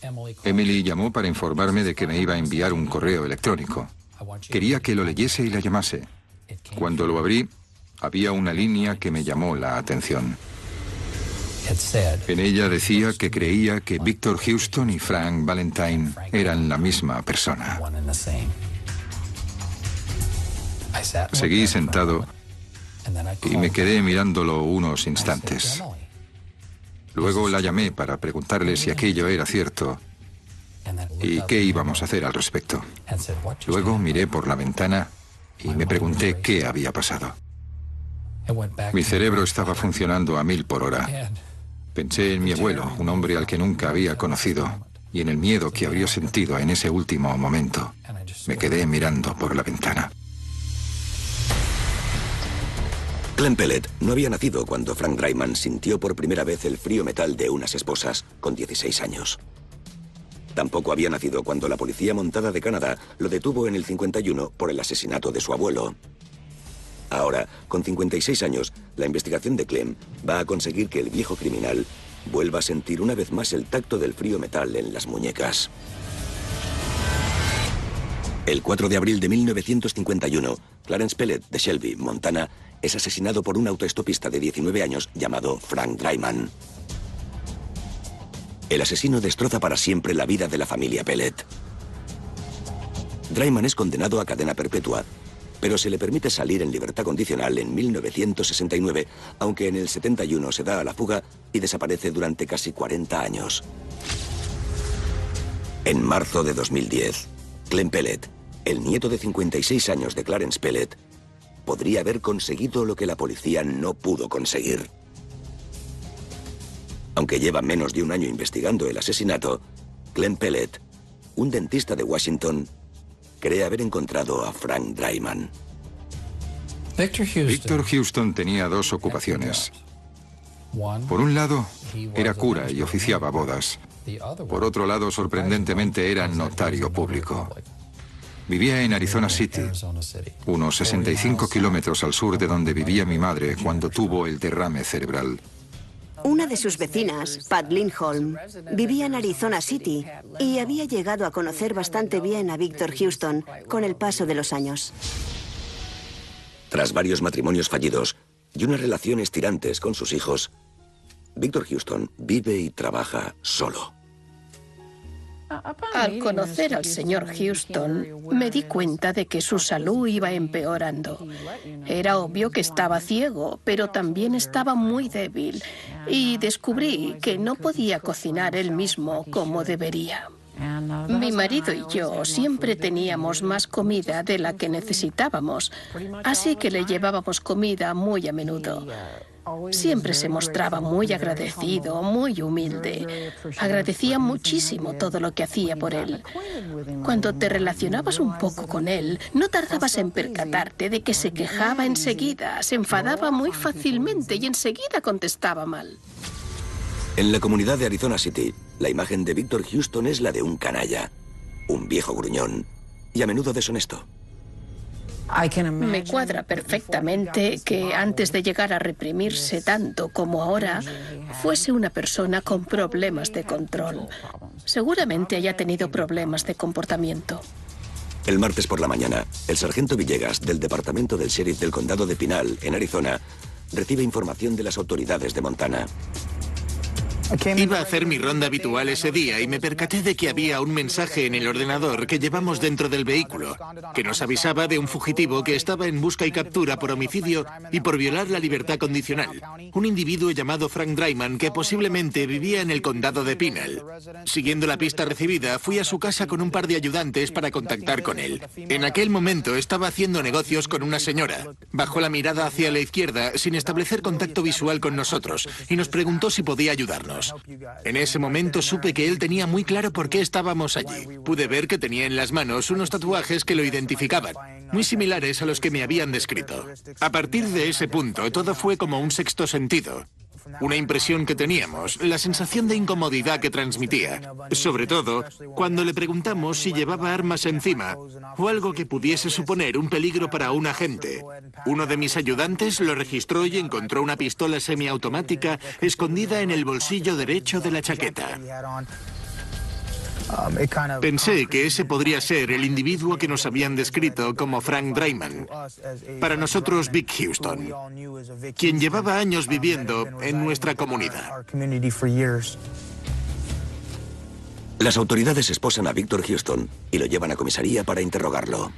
Emily llamó para informarme de que me iba a enviar un correo electrónico. Quería que lo leyese y la llamase. Cuando lo abrí, había una línea que me llamó la atención. En ella decía que creía que Victor Houston y Frank Valentine eran la misma persona. Seguí sentado y me quedé mirándolo unos instantes. Luego la llamé para preguntarle si aquello era cierto y qué íbamos a hacer al respecto. Luego miré por la ventana y me pregunté qué había pasado. Mi cerebro estaba funcionando a 1000 por hora. Pensé en mi abuelo, un hombre al que nunca había conocido, y en el miedo que habría sentido en ese último momento. Me quedé mirando por la ventana. Clem Pellet no había nacido cuando Frank Draiman sintió por primera vez el frío metal de unas esposas, con 16 años. Tampoco había nacido cuando la policía montada de Canadá lo detuvo en el 51 por el asesinato de su abuelo. Ahora, con 56 años, la investigación de Clem va a conseguir que el viejo criminal vuelva a sentir una vez más el tacto del frío metal en las muñecas. El 4 de abril de 1951, Clarence Pellet, de Shelby, Montana, es asesinado por un autoestopista de 19 años llamado Frank Draiman. El asesino destroza para siempre la vida de la familia Pellet. Draiman es condenado a cadena perpetua, pero se le permite salir en libertad condicional en 1969, aunque en el 71 se da a la fuga y desaparece durante casi 40 años. En marzo de 2010, Clem Pellet el nieto de 56 años de Clarence Pellet, podría haber conseguido lo que la policía no pudo conseguir. Aunque lleva menos de un año investigando el asesinato, Glenn Pellet, un dentista de Washington, cree haber encontrado a Frank Dryman. Victor Houston tenía dos ocupaciones. Por un lado, era cura y oficiaba bodas. Por otro lado, sorprendentemente, era notario público. Vivía en Arizona City, unos 65 kilómetros al sur de donde vivía mi madre cuando tuvo el derrame cerebral. Una de sus vecinas, Pat Lindholm, vivía en Arizona City y había llegado a conocer bastante bien a Victor Houston con el paso de los años. Tras varios matrimonios fallidos y unas relaciones tirantes con sus hijos, Victor Houston vive y trabaja solo. Al conocer al señor Houston, me di cuenta de que su salud iba empeorando. Era obvio que estaba ciego, pero también estaba muy débil, y descubrí que no podía cocinar él mismo como debería. Mi marido y yo siempre teníamos más comida de la que necesitábamos, así que le llevábamos comida muy a menudo. Siempre se mostraba muy agradecido, muy humilde. Agradecía muchísimo todo lo que hacía por él. Cuando te relacionabas un poco con él, no tardabas en percatarte de que se quejaba enseguida, se enfadaba muy fácilmente y enseguida contestaba mal. En la comunidad de Arizona City, la imagen de Victor Houston es la de un canalla, un viejo gruñón y a menudo deshonesto. Me cuadra perfectamente que antes de llegar a reprimirse tanto como ahora, fuese una persona con problemas de control. Seguramente haya tenido problemas de comportamiento. El martes por la mañana, el sargento Villegas, del departamento del sheriff del condado de Pinal, en Arizona, recibe información de las autoridades de Montana. Iba a hacer mi ronda habitual ese día y me percaté de que había un mensaje en el ordenador que llevamos dentro del vehículo, que nos avisaba de un fugitivo que estaba en busca y captura por homicidio y por violar la libertad condicional. Un individuo llamado Frank Dryman que posiblemente vivía en el condado de Pinal. Siguiendo la pista recibida, fui a su casa con un par de ayudantes para contactar con él. En aquel momento estaba haciendo negocios con una señora. Bajó la mirada hacia la izquierda sin establecer contacto visual con nosotros y nos preguntó si podía ayudarnos. En ese momento supe que él tenía muy claro por qué estábamos allí. Pude ver que tenía en las manos unos tatuajes que lo identificaban, muy similares a los que me habían descrito. A partir de ese punto, todo fue como un sexto sentido. Una impresión que teníamos, la sensación de incomodidad que transmitía. Sobre todo, cuando le preguntamos si llevaba armas encima o algo que pudiese suponer un peligro para un agente. Uno de mis ayudantes lo registró y encontró una pistola semiautomática escondida en el bolsillo derecho de la chaqueta. Pensé que ese podría ser el individuo que nos habían descrito como Frank Dryman. Para nosotros, Vic Houston, quien llevaba años viviendo en nuestra comunidad. Las autoridades esposan a Victor Houston y lo llevan a comisaría para interrogarlo.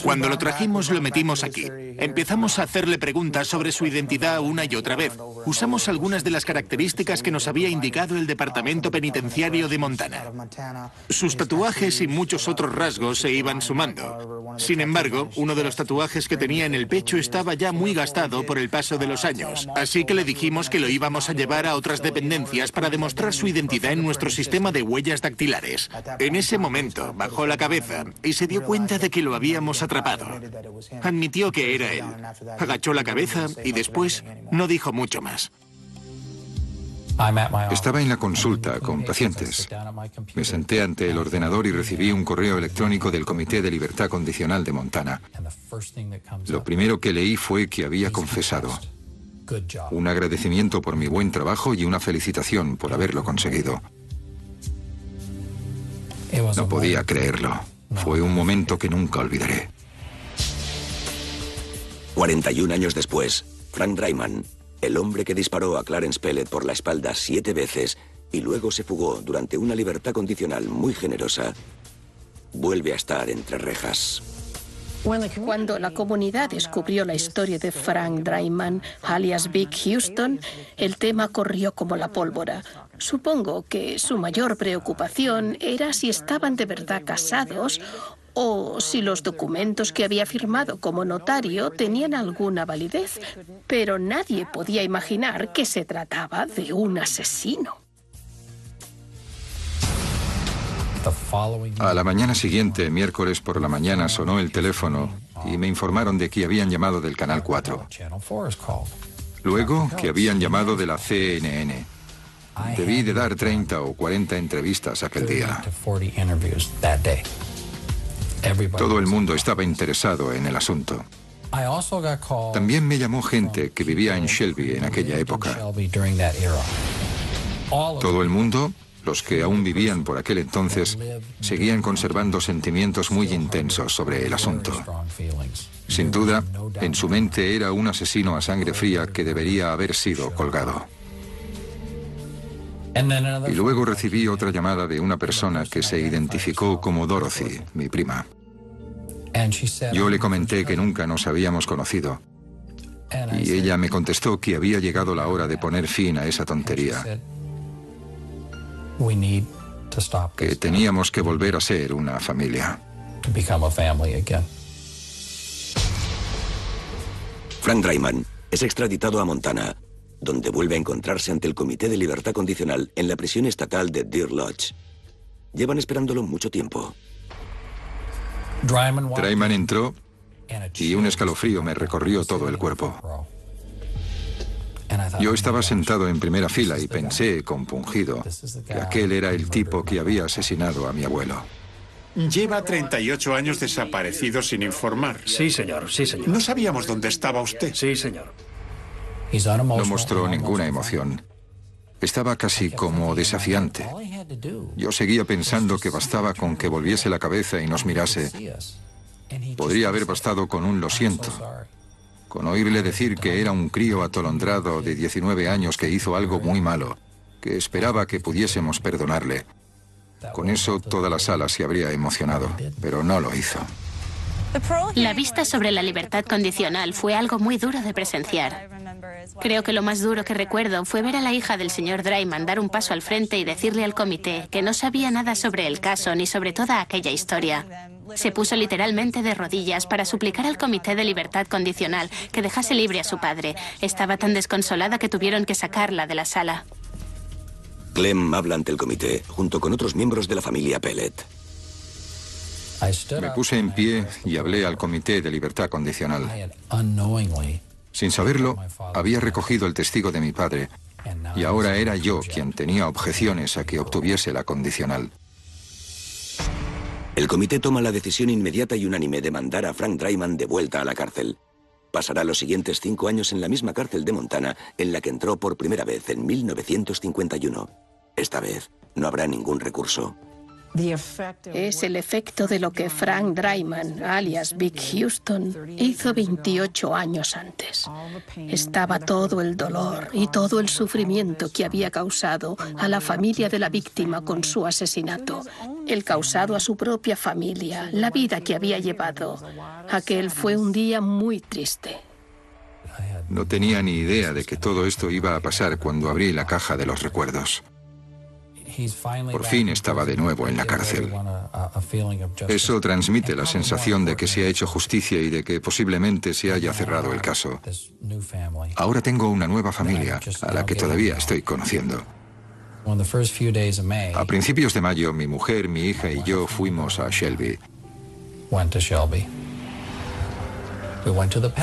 Cuando lo trajimos, lo metimos aquí. Empezamos a hacerle preguntas sobre su identidad una y otra vez. Usamos algunas de las características que nos había indicado el Departamento Penitenciario de Montana. Sus tatuajes y muchos otros rasgos se iban sumando. Sin embargo, uno de los tatuajes que tenía en el pecho estaba ya muy gastado por el paso de los años. Así que le dijimos que lo íbamos a llevar a otras dependencias para demostrar su identidad en nuestro sistema de huellas dactilares. En ese momento, bajó la cabeza y se dio cuenta de que lo habíamos atrapado. Admitió que era él. Agachó la cabeza y después no dijo mucho más. Estaba en la consulta con pacientes. Me senté ante el ordenador y recibí un correo electrónico del Comité de Libertad Condicional de Montana. Lo primero que leí fue que había confesado. Un agradecimiento por mi buen trabajo y una felicitación por haberlo conseguido. No podía creerlo. Fue un momento que nunca olvidaré. 41 años después, Frank Dryman, el hombre que disparó a Clarence Pellet por la espalda 7 veces y luego se fugó durante una libertad condicional muy generosa, vuelve a estar entre rejas. Cuando la comunidad descubrió la historia de Frank Draiman, alias Big Houston, el tema corrió como la pólvora. Supongo que su mayor preocupación era si estaban de verdad casados o si los documentos que había firmado como notario tenían alguna validez, pero nadie podía imaginar que se trataba de un asesino. A la mañana siguiente, miércoles por la mañana, sonó el teléfono y me informaron de que habían llamado del Canal 4. Luego, que habían llamado de la CNN. Debí de dar 30 o 40 entrevistas aquel día. Todo el mundo estaba interesado en el asunto. También me llamó gente que vivía en Shelby en aquella época. Todo el mundo, los que aún vivían por aquel entonces, seguían conservando sentimientos muy intensos sobre el asunto. Sin duda, en su mente era un asesino a sangre fría que debería haber sido colgado. Y luego recibí otra llamada de una persona que se identificó como Dorothy, mi prima. Yo le comenté que nunca nos habíamos conocido. Y ella me contestó que había llegado la hora de poner fin a esa tontería. Que teníamos que volver a ser una familia. Frank Draiman es extraditado a Montana, donde vuelve a encontrarse ante el Comité de Libertad Condicional en la prisión estatal de Deer Lodge. Llevan esperándolo mucho tiempo. Draiman entró y un escalofrío me recorrió todo el cuerpo. Yo estaba sentado en primera fila y pensé, compungido, que aquel era el tipo que había asesinado a mi abuelo. Lleva 38 años desaparecido sin informar. Sí, señor, sí, señor. No sabíamos dónde estaba usted. Sí, señor. No mostró ninguna emoción. Estaba casi como desafiante. Yo seguía pensando que bastaba con que volviese la cabeza y nos mirase. Podría haber bastado con un lo siento. Con oírle decir que era un crío atolondrado de 19 años que hizo algo muy malo, que esperaba que pudiésemos perdonarle. Con eso toda la sala se habría emocionado, pero no lo hizo. La vista sobre la libertad condicional fue algo muy duro de presenciar. Creo que lo más duro que recuerdo fue ver a la hija del señor Draiman dar un paso al frente y decirle al comité que no sabía nada sobre el caso ni sobre toda aquella historia. Se puso literalmente de rodillas para suplicar al Comité de Libertad Condicional que dejase libre a su padre. Estaba tan desconsolada que tuvieron que sacarla de la sala. Clem habla ante el comité, junto con otros miembros de la familia Pellet. Me puse en pie y hablé al Comité de Libertad Condicional. Sin saberlo, había recogido el testigo de mi padre y ahora era yo quien tenía objeciones a que obtuviese la condicional. El comité toma la decisión inmediata y unánime de mandar a Frank Draiman de vuelta a la cárcel. Pasará los siguientes 5 años en la misma cárcel de Montana en la que entró por primera vez en 1951. Esta vez no habrá ningún recurso. Es el efecto de lo que Frank Draiman, alias Big Houston, hizo 28 años antes. Estaba todo el dolor y todo el sufrimiento que había causado a la familia de la víctima con su asesinato. El causado a su propia familia, la vida que había llevado. Aquel fue un día muy triste. No tenía ni idea de que todo esto iba a pasar cuando abrí la caja de los recuerdos. Por fin estaba de nuevo en la cárcel. Eso transmite la sensación de que se ha hecho justicia y de que posiblemente se haya cerrado el caso. Ahora tengo una nueva familia, a la que todavía estoy conociendo. A principios de mayo, mi mujer, mi hija y yo fuimos a Shelby.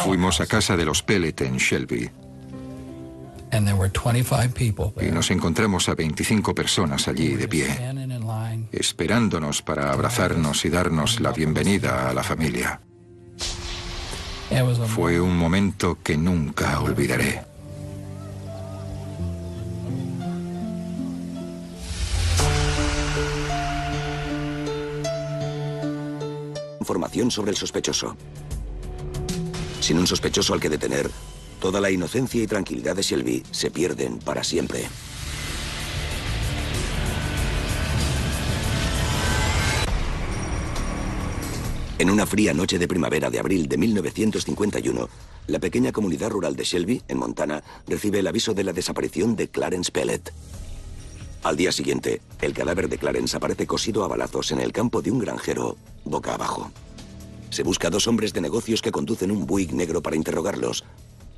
Fuimos a casa de los Pellet en Shelby. Y nos encontramos a 25 personas allí de pie, esperándonos para abrazarnos y darnos la bienvenida a la familia. Fue un momento que nunca olvidaré. Información sobre el sospechoso. Sin un sospechoso al que detener, toda la inocencia y tranquilidad de Shelby se pierden para siempre. En una fría noche de primavera de abril de 1951, la pequeña comunidad rural de Shelby, en Montana, recibe el aviso de la desaparición de Clarence Pellet. Al día siguiente, el cadáver de Clarence aparece cosido a balazos en el campo de un granjero, boca abajo. Se busca a 2 hombres de negocios que conducen un Buick negro para interrogarlos,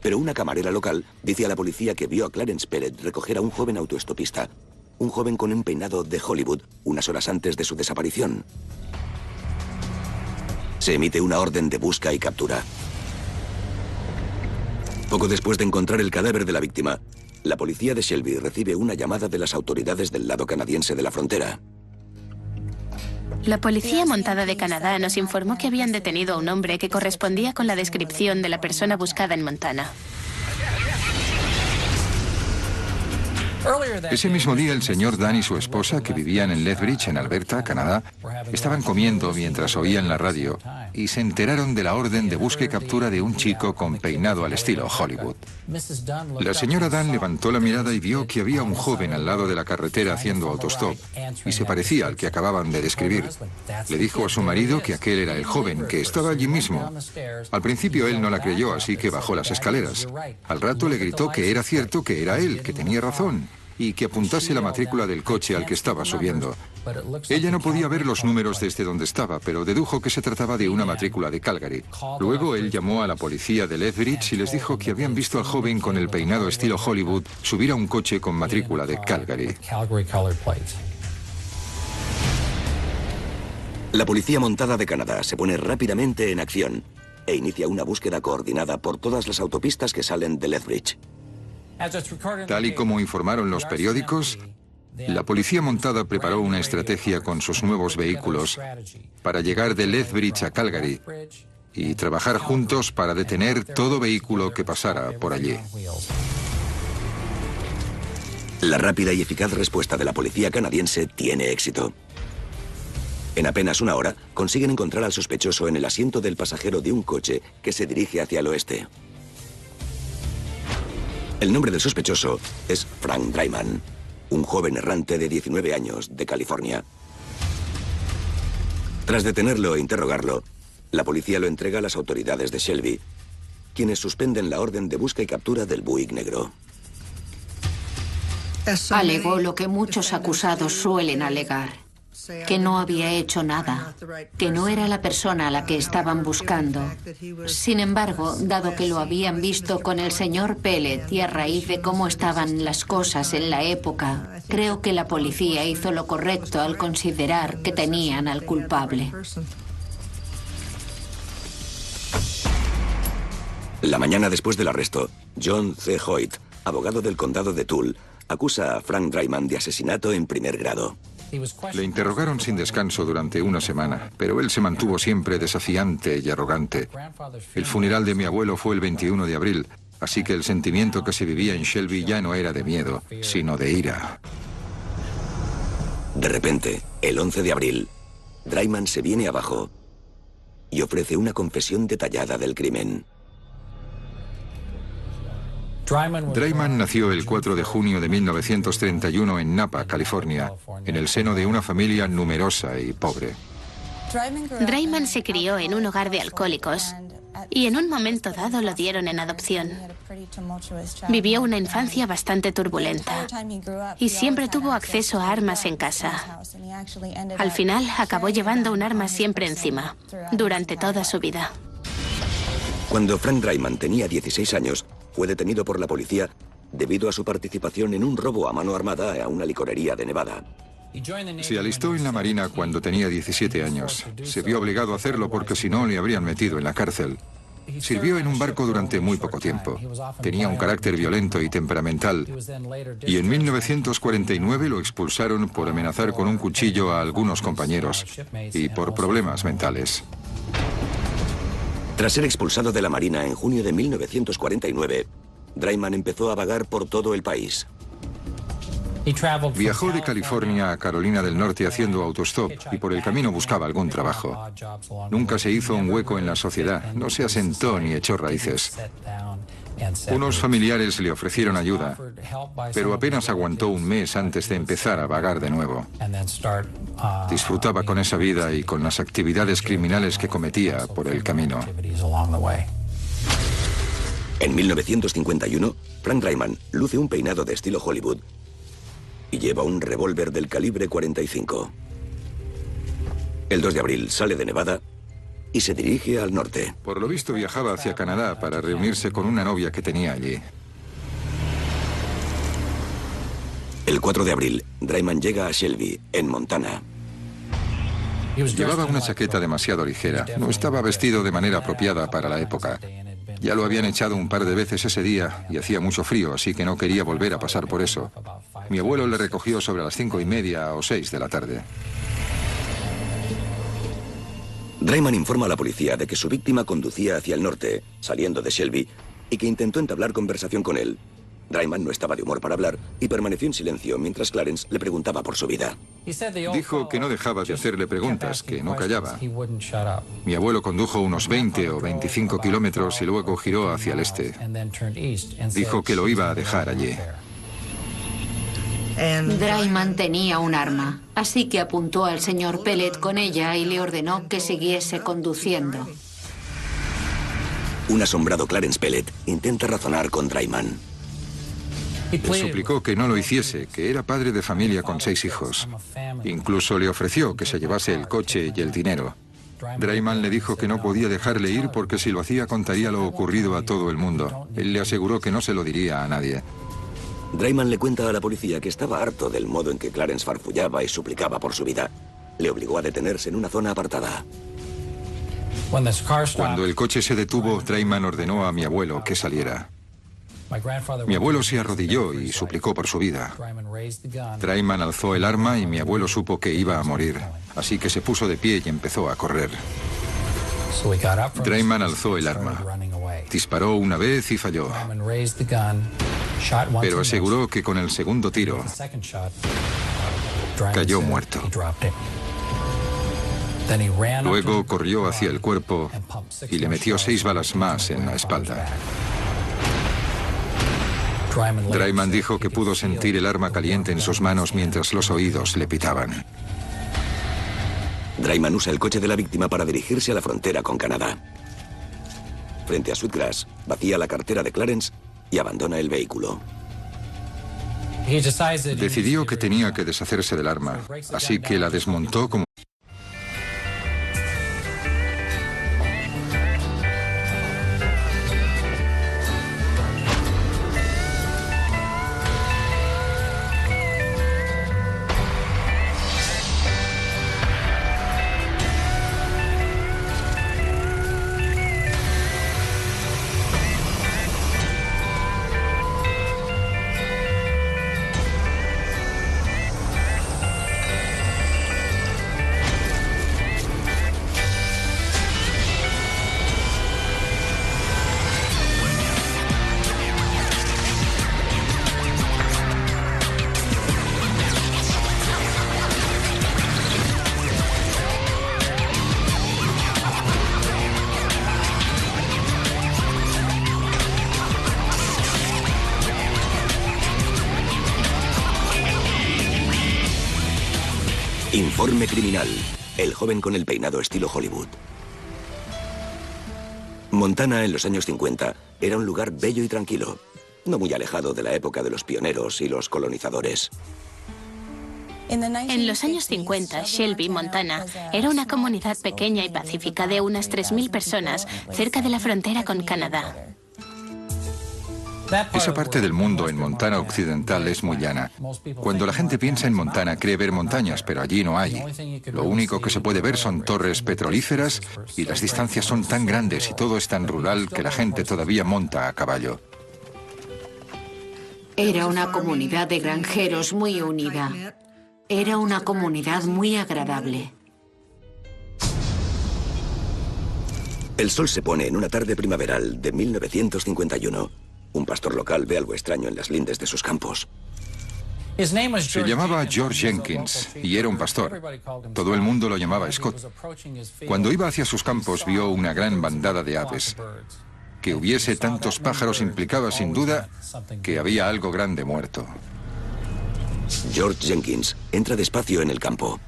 pero una camarera local dice a la policía que vio a Clarence Pellet recoger a un joven autoestopista, un joven con un peinado de Hollywood, unas horas antes de su desaparición. Se emite una orden de busca y captura. Poco después de encontrar el cadáver de la víctima, la policía de Shelby recibe una llamada de las autoridades del lado canadiense de la frontera. La policía montada de Canadá nos informó que habían detenido a un hombre que correspondía con la descripción de la persona buscada en Montana. Ese mismo día, el señor Dan y su esposa, que vivían en Lethbridge, en Alberta, Canadá, estaban comiendo mientras oían la radio y se enteraron de la orden de busca y captura de un chico con peinado al estilo Hollywood. La señora Dan levantó la mirada y vio que había un joven al lado de la carretera haciendo autostop y se parecía al que acababan de describir. Le dijo a su marido que aquel era el joven, que estaba allí mismo. Al principio él no la creyó, así que bajó las escaleras. Al rato le gritó que era cierto, que era él, que tenía razón, y que apuntase la matrícula del coche al que estaba subiendo. Ella no podía ver los números desde donde estaba, pero dedujo que se trataba de una matrícula de Calgary. Luego él llamó a la policía de Lethbridge y les dijo que habían visto al joven con el peinado estilo Hollywood subir a un coche con matrícula de Calgary. La policía montada de Canadá se pone rápidamente en acción e inicia una búsqueda coordinada por todas las autopistas que salen de Lethbridge. Tal y como informaron los periódicos, la policía montada preparó una estrategia con sus nuevos vehículos para llegar de Lethbridge a Calgary y trabajar juntos para detener todo vehículo que pasara por allí. La rápida y eficaz respuesta de la policía canadiense tiene éxito. En apenas una hora, consiguen encontrar al sospechoso en el asiento del pasajero de un coche que se dirige hacia el oeste. El nombre del sospechoso es Frank Dryman, un joven errante de 19 años de California. Tras detenerlo e interrogarlo, la policía lo entrega a las autoridades de Shelby, quienes suspenden la orden de busca y captura del Buick negro. Alegó lo que muchos acusados suelen alegar: que no había hecho nada, que no era la persona a la que estaban buscando. Sin embargo, dado que lo habían visto con el señor Pellet y a raíz de cómo estaban las cosas en la época, creo que la policía hizo lo correcto al considerar que tenían al culpable. La mañana después del arresto, John C. Hoyt, abogado del condado de Toole, acusa a Frank Dryman de asesinato en primer grado. Le interrogaron sin descanso durante una semana, pero él se mantuvo siempre desafiante y arrogante. El funeral de mi abuelo fue el 21 de abril, así que el sentimiento que se vivía en Shelby ya no era de miedo, sino de ira. De repente, el 11 de abril, Dryman se viene abajo y ofrece una confesión detallada del crimen. Dryman nació el 4 de junio de 1931 en Napa, California, en el seno de una familia numerosa y pobre. Dryman se crió en un hogar de alcohólicos y en un momento dado lo dieron en adopción. Vivió una infancia bastante turbulenta y siempre tuvo acceso a armas en casa. Al final acabó llevando un arma siempre encima, durante toda su vida. Cuando Frank Dryman tenía 16 años, fue detenido por la policía debido a su participación en un robo a mano armada a una licorería de Nevada. Se alistó en la Marina cuando tenía 17 años. Se vio obligado a hacerlo porque si no le habrían metido en la cárcel. Sirvió en un barco durante muy poco tiempo. Tenía un carácter violento y temperamental. Y en 1949 lo expulsaron por amenazar con un cuchillo a algunos compañeros y por problemas mentales. Tras ser expulsado de la Marina en junio de 1949, Dryman empezó a vagar por todo el país. Viajó de California a Carolina del Norte haciendo autostop y por el camino buscaba algún trabajo. Nunca se hizo un hueco en la sociedad, no se asentó ni echó raíces. Unos familiares le ofrecieron ayuda, pero apenas aguantó un mes antes de empezar a vagar de nuevo. Disfrutaba con esa vida y con las actividades criminales que cometía por el camino. En 1951, Frank Dryman luce un peinado de estilo Hollywood y lleva un revólver del calibre 45. El 2 de abril sale de Nevada y se dirige al norte. Por lo visto viajaba hacia Canadá para reunirse con una novia que tenía allí. El 4 de abril, Dryman llega a Shelby, en Montana. Llevaba una chaqueta demasiado ligera. No estaba vestido de manera apropiada para la época. Ya lo habían echado un par de veces ese día y hacía mucho frío, así que no quería volver a pasar por eso. Mi abuelo le recogió sobre las 5:30 o 6 de la tarde. Dryman informa a la policía de que su víctima conducía hacia el norte, saliendo de Shelby, y que intentó entablar conversación con él. Dryman no estaba de humor para hablar y permaneció en silencio mientras Clarence le preguntaba por su vida. Dijo que no dejaba de hacerle preguntas, que no callaba. Mi abuelo condujo unos 20 o 25 kilómetros y luego giró hacia el este. Dijo que lo iba a dejar allí. Dryman tenía un arma, así que apuntó al señor Pellet con ella y le ordenó que siguiese conduciendo. Un asombrado Clarence Pellet intenta razonar con Dryman. Le suplicó que no lo hiciese, que era padre de familia con 6 hijos. Incluso le ofreció que se llevase el coche y el dinero. Dryman le dijo que no podía dejarle ir porque si lo hacía contaría lo ocurrido a todo el mundo. Él le aseguró que no se lo diría a nadie. Dryman le cuenta a la policía que estaba harto del modo en que Clarence farfullaba y suplicaba por su vida. Le obligó a detenerse en una zona apartada. Cuando el coche se detuvo, Dryman ordenó a mi abuelo que saliera. Mi abuelo se arrodilló y suplicó por su vida. Dryman alzó el arma y mi abuelo supo que iba a morir, así que se puso de pie y empezó a correr. Dryman alzó el arma. Disparó una vez y falló. Pero aseguró que con el segundo tiro cayó muerto. Luego corrió hacia el cuerpo y le metió 6 balas más en la espalda. Dryman dijo que pudo sentir el arma caliente en sus manos mientras los oídos le pitaban. Dryman usa el coche de la víctima para dirigirse a la frontera con Canadá. Frente a Sweetgrass, vacía la cartera de Clarence y abandona el vehículo. Decidió que tenía que deshacerse del arma, así que la desmontó como... Informe criminal. El joven con el peinado estilo Hollywood. Montana, en los años 50, era un lugar bello y tranquilo, no muy alejado de la época de los pioneros y los colonizadores. En los años 50, Shelby, Montana, era una comunidad pequeña y pacífica de unas 3.000 personas cerca de la frontera con Canadá. Esa parte del mundo en Montana occidental es muy llana. Cuando la gente piensa en Montana cree ver montañas, pero allí no hay. Lo único que se puede ver son torres petrolíferas y las distancias son tan grandes y todo es tan rural que la gente todavía monta a caballo. Era una comunidad de granjeros muy unida. Era una comunidad muy agradable. El sol se pone en una tarde primaveral de 1951. Un pastor local ve algo extraño en las lindes de sus campos. Se llamaba George Jenkins y era un pastor. Todo el mundo lo llamaba Scott. Cuando iba hacia sus campos vio una gran bandada de aves. Que hubiese tantos pájaros implicaba sin duda que había algo grande muerto. George Jenkins entra despacio en el campo.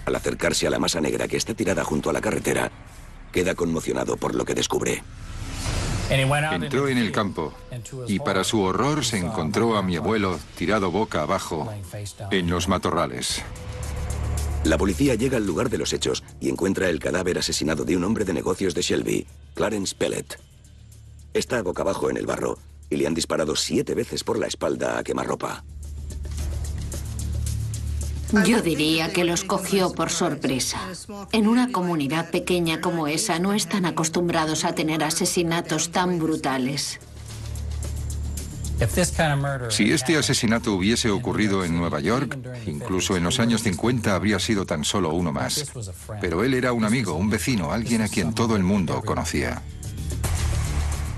Al acercarse a la masa negra que está tirada junto a la carretera, queda conmocionado por lo que descubre. Entró en el campo y para su horror se encontró a mi abuelo tirado boca abajo en los matorrales. La policía llega al lugar de los hechos y encuentra el cadáver asesinado de un hombre de negocios de Shelby, Clarence Pellet. Está boca abajo en el barro y le han disparado 7 veces por la espalda a quemarropa. Yo diría que los cogió por sorpresa. En una comunidad pequeña como esa no están acostumbrados a tener asesinatos tan brutales. Si este asesinato hubiese ocurrido en Nueva York, incluso en los años 50 habría sido tan solo uno más. Pero él era un amigo, un vecino, alguien a quien todo el mundo conocía.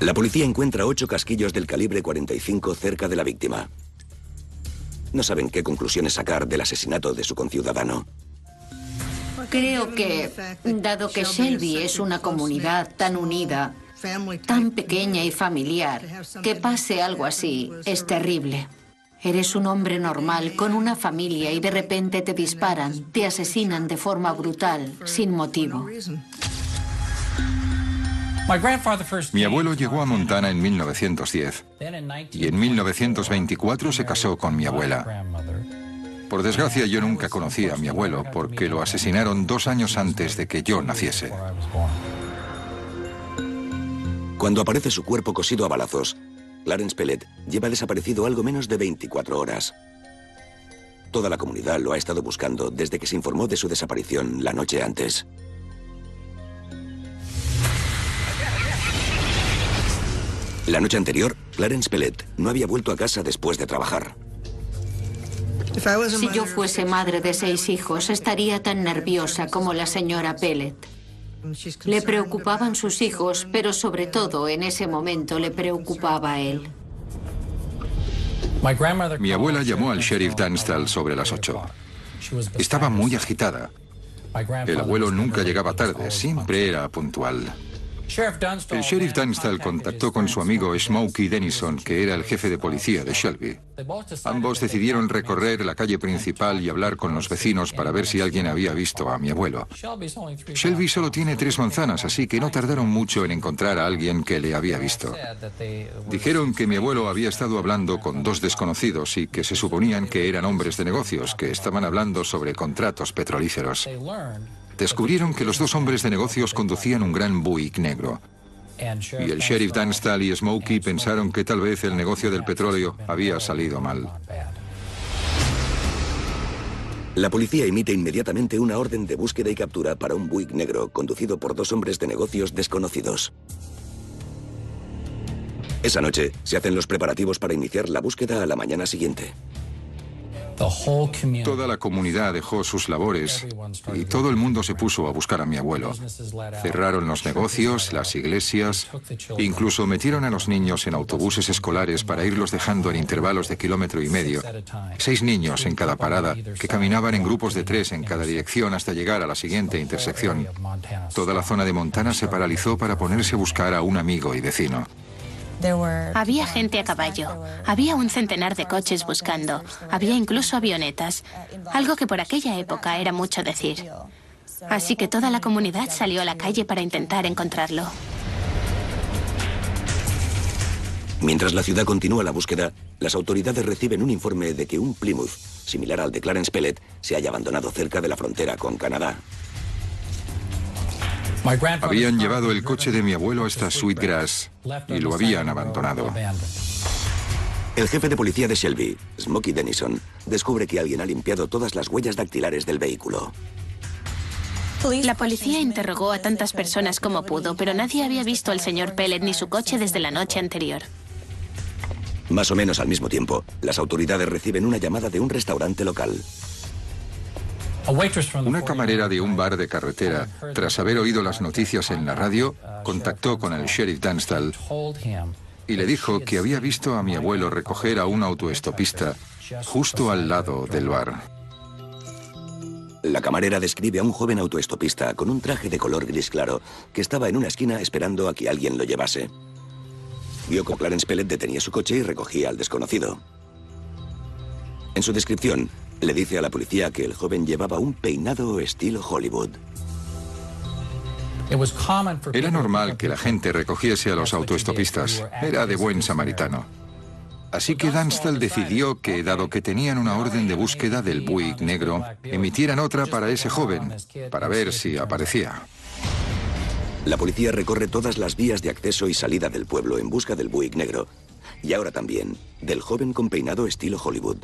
La policía encuentra 8 casquillos del calibre 45 cerca de la víctima. No saben qué conclusiones sacar del asesinato de su conciudadano. Creo que, dado que Shelby es una comunidad tan unida, tan pequeña y familiar, que pase algo así es terrible. Eres un hombre normal, con una familia, y de repente te disparan, te asesinan de forma brutal, sin motivo. Mi abuelo llegó a Montana en 1910 y en 1924 se casó con mi abuela. Por desgracia, yo nunca conocí a mi abuelo porque lo asesinaron 2 años antes de que yo naciese. Cuando aparece su cuerpo cosido a balazos, Clarence Pellet lleva desaparecido algo menos de 24 horas. Toda la comunidad lo ha estado buscando desde que se informó de su desaparición la noche antes. La noche anterior, Clarence Pellet no había vuelto a casa después de trabajar. Si yo fuese madre de 6 hijos, estaría tan nerviosa como la señora Pellet. Le preocupaban sus hijos, pero sobre todo en ese momento le preocupaba a él. Mi abuela llamó al sheriff Dunstall sobre las 8. Estaba muy agitada. El abuelo nunca llegaba tarde, siempre era puntual. El sheriff Dunstall contactó con su amigo Smokey Denison, que era el jefe de policía de Shelby. Ambos decidieron recorrer la calle principal y hablar con los vecinos para ver si alguien había visto a mi abuelo. Shelby solo tiene 3 manzanas, así que no tardaron mucho en encontrar a alguien que le había visto. Dijeron que mi abuelo había estado hablando con 2 desconocidos y que se suponían que eran hombres de negocios, que estaban hablando sobre contratos petrolíferos. Descubrieron que los 2 hombres de negocios conducían un gran Buick negro. Y el sheriff Dunstall y Smokey pensaron que tal vez el negocio del petróleo había salido mal. La policía emite inmediatamente una orden de búsqueda y captura para un Buick negro conducido por 2 hombres de negocios desconocidos. Esa noche se hacen los preparativos para iniciar la búsqueda a la mañana siguiente. Toda la comunidad dejó sus labores y todo el mundo se puso a buscar a mi abuelo. Cerraron los negocios, las iglesias, incluso metieron a los niños en autobuses escolares para irlos dejando en intervalos de 1,5 km. 6 niños en cada parada, que caminaban en grupos de 3 en cada dirección hasta llegar a la siguiente intersección. Toda la zona de Montana se paralizó para ponerse a buscar a un amigo y vecino. Había gente a caballo, había un centenar de coches buscando, había incluso avionetas, algo que por aquella época era mucho decir. Así que toda la comunidad salió a la calle para intentar encontrarlo. Mientras la ciudad continúa la búsqueda, las autoridades reciben un informe de que un Plymouth, similar al de Clarence Pellet, se haya abandonado cerca de la frontera con Canadá. Habían llevado el coche de mi abuelo hasta Sweetgrass y lo habían abandonado. El jefe de policía de Shelby, Smokey Denison, descubre que alguien ha limpiado todas las huellas dactilares del vehículo. La policía interrogó a tantas personas como pudo, pero nadie había visto al señor Pellet ni su coche desde la noche anterior. Más o menos al mismo tiempo, las autoridades reciben una llamada de un restaurante local. Una camarera de un bar de carretera, tras haber oído las noticias en la radio, contactó con el sheriff Dunstall y le dijo que había visto a mi abuelo recoger a un autoestopista justo al lado del bar. La camarera describe a un joven autoestopista con un traje de color gris claro que estaba en una esquina esperando a que alguien lo llevase. Vio cómo Clarence Pellet detenía su coche y recogía al desconocido. En su descripción, le dice a la policía que el joven llevaba un peinado estilo Hollywood. Era normal que la gente recogiese a los autoestopistas. Era de buen samaritano. Así que Dunstall decidió que, dado que tenían una orden de búsqueda del Buick negro, emitieran otra para ese joven, para ver si aparecía. La policía recorre todas las vías de acceso y salida del pueblo en busca del Buick negro. Y ahora también, del joven con peinado estilo Hollywood.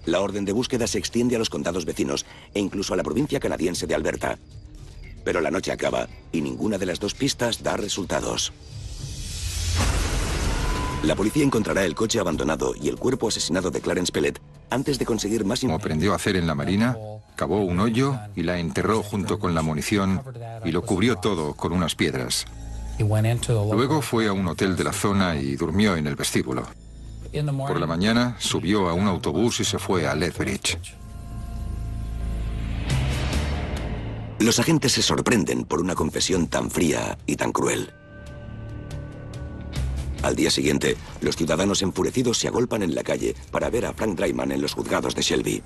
La orden de búsqueda se extiende a los condados vecinos e incluso a la provincia canadiense de Alberta. Pero la noche acaba y ninguna de las dos pistas da resultados. La policía encontrará el coche abandonado y el cuerpo asesinado de Clarence Pellet antes de conseguir más Como aprendió a hacer en la marina, cavó un hoyo y la enterró junto con la munición y lo cubrió todo con unas piedras. Luego fue a un hotel de la zona y durmió en el vestíbulo. Por la mañana subió a un autobús y se fue a Lethbridge. Los agentes se sorprenden por una confesión tan fría y tan cruel. Al día siguiente, los ciudadanos enfurecidos se agolpan en la calle para ver a Frank Draiman en los juzgados de Shelby.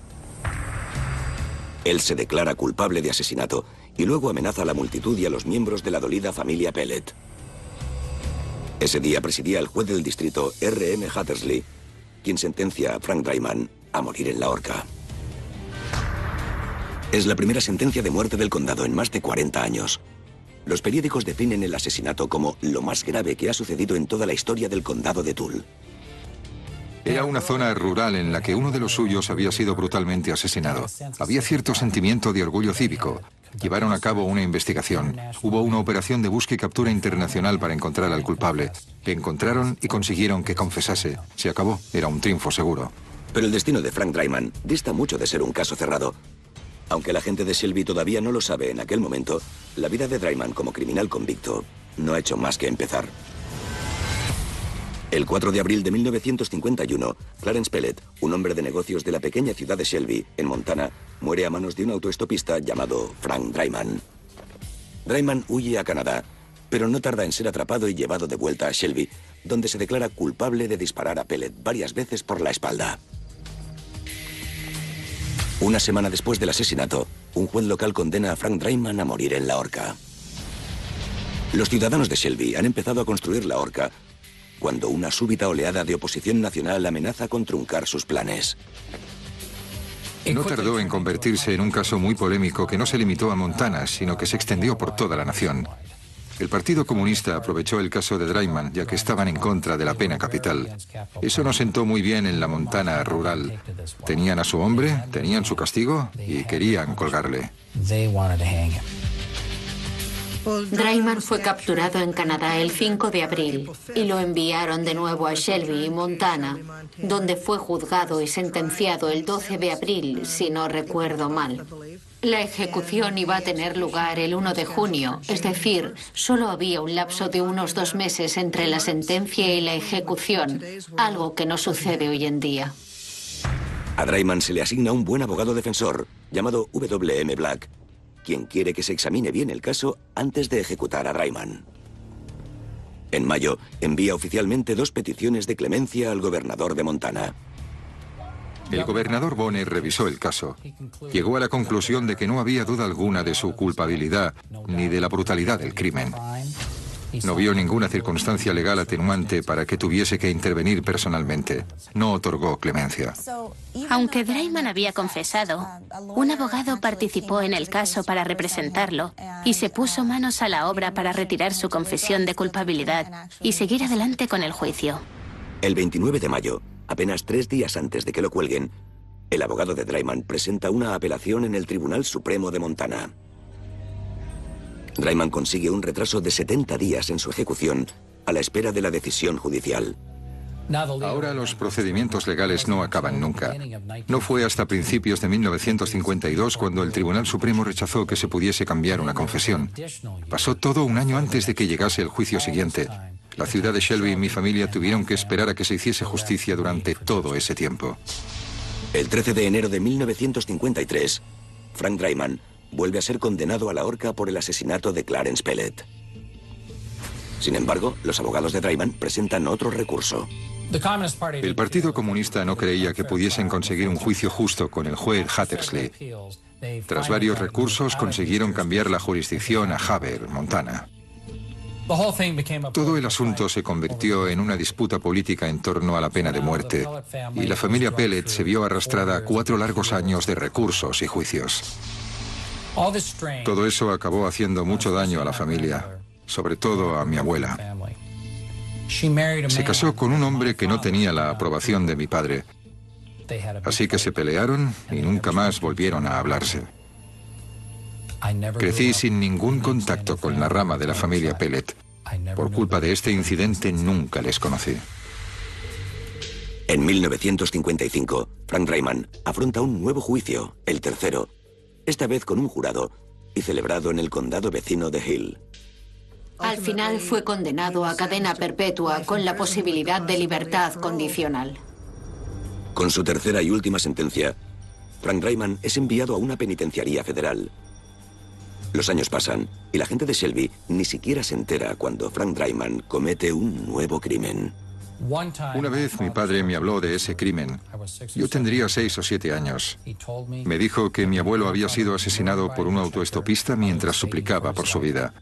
Él se declara culpable de asesinato y luego amenaza a la multitud y a los miembros de la dolida familia Pellet. Ese día presidía el juez del distrito R.M. Hattersley, quien sentencia a Frank Draiman a morir en la horca. Es la primera sentencia de muerte del condado en más de 40 años. Los periódicos definen el asesinato como lo más grave que ha sucedido en toda la historia del condado de Toole. Era una zona rural en la que uno de los suyos había sido brutalmente asesinado. Había cierto sentimiento de orgullo cívico. Llevaron a cabo una investigación. Hubo una operación de búsqueda y captura internacional para encontrar al culpable. Le encontraron y consiguieron que confesase. Se acabó. Era un triunfo seguro. Pero el destino de Frank Draiman dista mucho de ser un caso cerrado. Aunque la gente de Shelby todavía no lo sabe en aquel momento, la vida de Draiman como criminal convicto no ha hecho más que empezar. El 4 de abril de 1951, Clarence Pellet, un hombre de negocios de la pequeña ciudad de Shelby, en Montana, muere a manos de un autoestopista llamado Frank Draiman. Draiman huye a Canadá, pero no tarda en ser atrapado y llevado de vuelta a Shelby, donde se declara culpable de disparar a Pellet varias veces por la espalda. Una semana después del asesinato, un juez local condena a Frank Draiman a morir en la horca. Los ciudadanos de Shelby han empezado a construir la horca cuando una súbita oleada de oposición nacional amenaza con truncar sus planes. No tardó en convertirse en un caso muy polémico que no se limitó a Montana, sino que se extendió por toda la nación. El Partido Comunista aprovechó el caso de Draiman, ya que estaban en contra de la pena capital. Eso no sentó muy bien en la Montana rural. Tenían a su hombre, tenían su castigo y querían colgarle. Draiman fue capturado en Canadá el 5 de abril y lo enviaron de nuevo a Shelby, Montana, donde fue juzgado y sentenciado el 12 de abril, si no recuerdo mal. La ejecución iba a tener lugar el 1 de junio, es decir, solo había un lapso de unos 2 meses entre la sentencia y la ejecución, algo que no sucede hoy en día. A Draiman se le asigna un buen abogado defensor, llamado W.M. Black, quien quiere que se examine bien el caso antes de ejecutar a Draiman. En mayo, envía oficialmente 2 peticiones de clemencia al gobernador de Montana. El gobernador Bonner revisó el caso. Llegó a la conclusión de que no había duda alguna de su culpabilidad ni de la brutalidad del crimen. No vio ninguna circunstancia legal atenuante para que tuviese que intervenir personalmente. No otorgó clemencia. Aunque Draiman había confesado, un abogado participó en el caso para representarlo y se puso manos a la obra para retirar su confesión de culpabilidad y seguir adelante con el juicio. El 29 de mayo, apenas 3 días antes de que lo cuelguen, el abogado de Draiman presenta una apelación en el Tribunal Supremo de Montana. Draiman consigue un retraso de 70 días en su ejecución a la espera de la decisión judicial. Ahora los procedimientos legales no acaban nunca. No fue hasta principios de 1952 cuando el Tribunal Supremo rechazó que se pudiese cambiar una confesión. Pasó todo un año antes de que llegase el juicio siguiente. La ciudad de Shelby y mi familia tuvieron que esperar a que se hiciese justicia durante todo ese tiempo. El 13 de enero de 1953, Frank Draiman vuelve a ser condenado a la horca por el asesinato de Clarence Pellet. Sin embargo, los abogados de Draiman presentan otro recurso. El Partido Comunista no creía que pudiesen conseguir un juicio justo con el juez Hattersley. Tras varios recursos consiguieron cambiar la jurisdicción a Havre, Montana. Todo el asunto se convirtió en una disputa política en torno a la pena de muerte, y la familia Pellet se vio arrastrada a 4 largos años de recursos y juicios. Todo eso acabó haciendo mucho daño a la familia, sobre todo a mi abuela. Se casó con un hombre que no tenía la aprobación de mi padre, así que se pelearon y nunca más volvieron a hablarse. Crecí sin ningún contacto con la rama de la familia Pellet. Por culpa de este incidente nunca les conocí. En 1955, Frank Draiman afronta un nuevo juicio, el tercero, esta vez con un jurado y celebrado en el condado vecino de Hill. Al final fue condenado a cadena perpetua con la posibilidad de libertad condicional. Con su tercera y última sentencia, Frank Draiman es enviado a una penitenciaría federal. Los años pasan y la gente de Shelby ni siquiera se entera cuando Frank Draiman comete un nuevo crimen. Una vez mi padre me habló de ese crimen. Yo tendría 6 o 7 años. Me dijo que mi abuelo había sido asesinado por un autoestopista mientras suplicaba por su vida.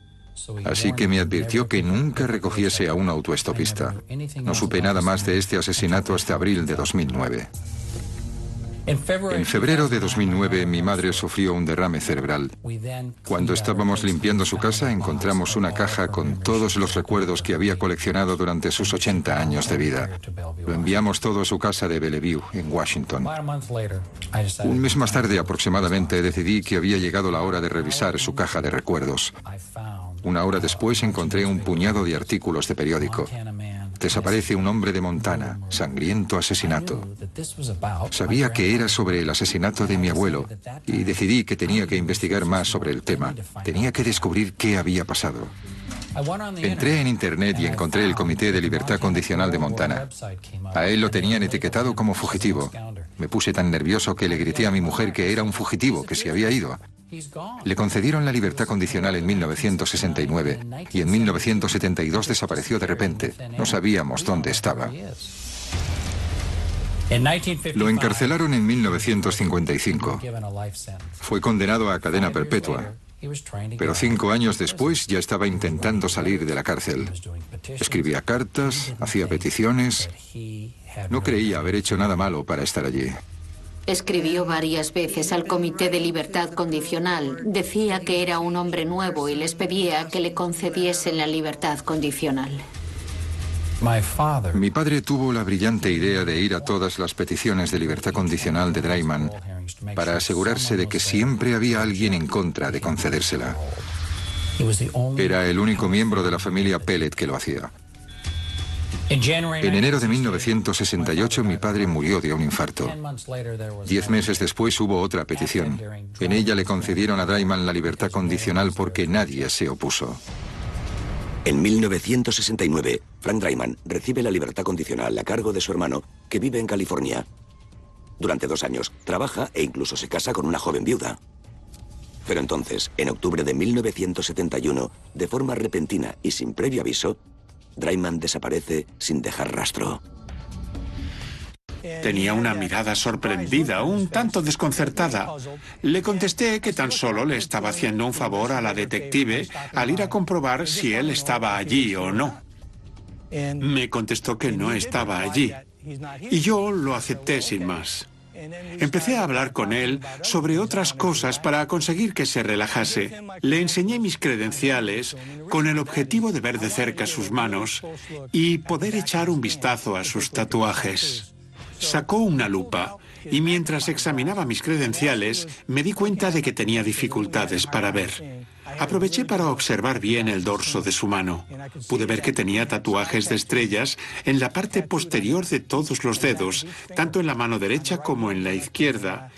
Así que me advirtió que nunca recogiese a un autoestopista. No supe nada más de este asesinato hasta abril de 2009. En febrero de 2009 mi madre sufrió un derrame cerebral. Cuando estábamos limpiando su casa encontramos una caja con todos los recuerdos que había coleccionado durante sus 80 años de vida. Lo enviamos todo a su casa de Bellevue, en Washington. Un mes más tarde aproximadamente decidí que había llegado la hora de revisar su caja de recuerdos. Una hora después encontré un puñado de artículos de periódico. Desaparece un hombre de Montana, sangriento asesinato. Sabía que era sobre el asesinato de mi abuelo y decidí que tenía que investigar más sobre el tema. Tenía que descubrir qué había pasado. Entré en internet y encontré el Comité de Libertad Condicional de Montana. A él lo tenían etiquetado como fugitivo. Me puse tan nervioso que le grité a mi mujer que era un fugitivo, que se había ido. Le concedieron la libertad condicional en 1969 y en 1972 desapareció de repente. No sabíamos dónde estaba. Lo encarcelaron en 1955. Fue condenado a cadena perpetua. Pero 5 años después ya estaba intentando salir de la cárcel. Escribía cartas, hacía peticiones. No creía haber hecho nada malo para estar allí. Escribió varias veces al Comité de Libertad Condicional. Decía que era un hombre nuevo y les pedía que le concediesen la libertad condicional. Mi padre tuvo la brillante idea de ir a todas las peticiones de libertad condicional de Draiman para asegurarse de que siempre había alguien en contra de concedérsela. Era el único miembro de la familia Pellet que lo hacía. En enero de 1968 mi padre murió de un infarto. 10 meses después hubo otra petición. En ella le concedieron a Draiman la libertad condicional porque nadie se opuso. En 1969, Frank Draiman recibe la libertad condicional a cargo de su hermano, que vive en California. Durante 2 años, trabaja e incluso se casa con una joven viuda. Pero entonces, en octubre de 1971, de forma repentina y sin previo aviso, Draiman desaparece sin dejar rastro. Tenía una mirada sorprendida, un tanto desconcertada. Le contesté que tan solo le estaba haciendo un favor a la detective al ir a comprobar si él estaba allí o no. Me contestó que no estaba allí, y yo lo acepté sin más. Empecé a hablar con él sobre otras cosas para conseguir que se relajase. Le enseñé mis credenciales con el objetivo de ver de cerca sus manos y poder echar un vistazo a sus tatuajes. Sacó una lupa y mientras examinaba mis credenciales me di cuenta de que tenía dificultades para ver. Aproveché para observar bien el dorso de su mano. Pude ver que tenía tatuajes de estrellas en la parte posterior de todos los dedos, tanto en la mano derecha como en la izquierda.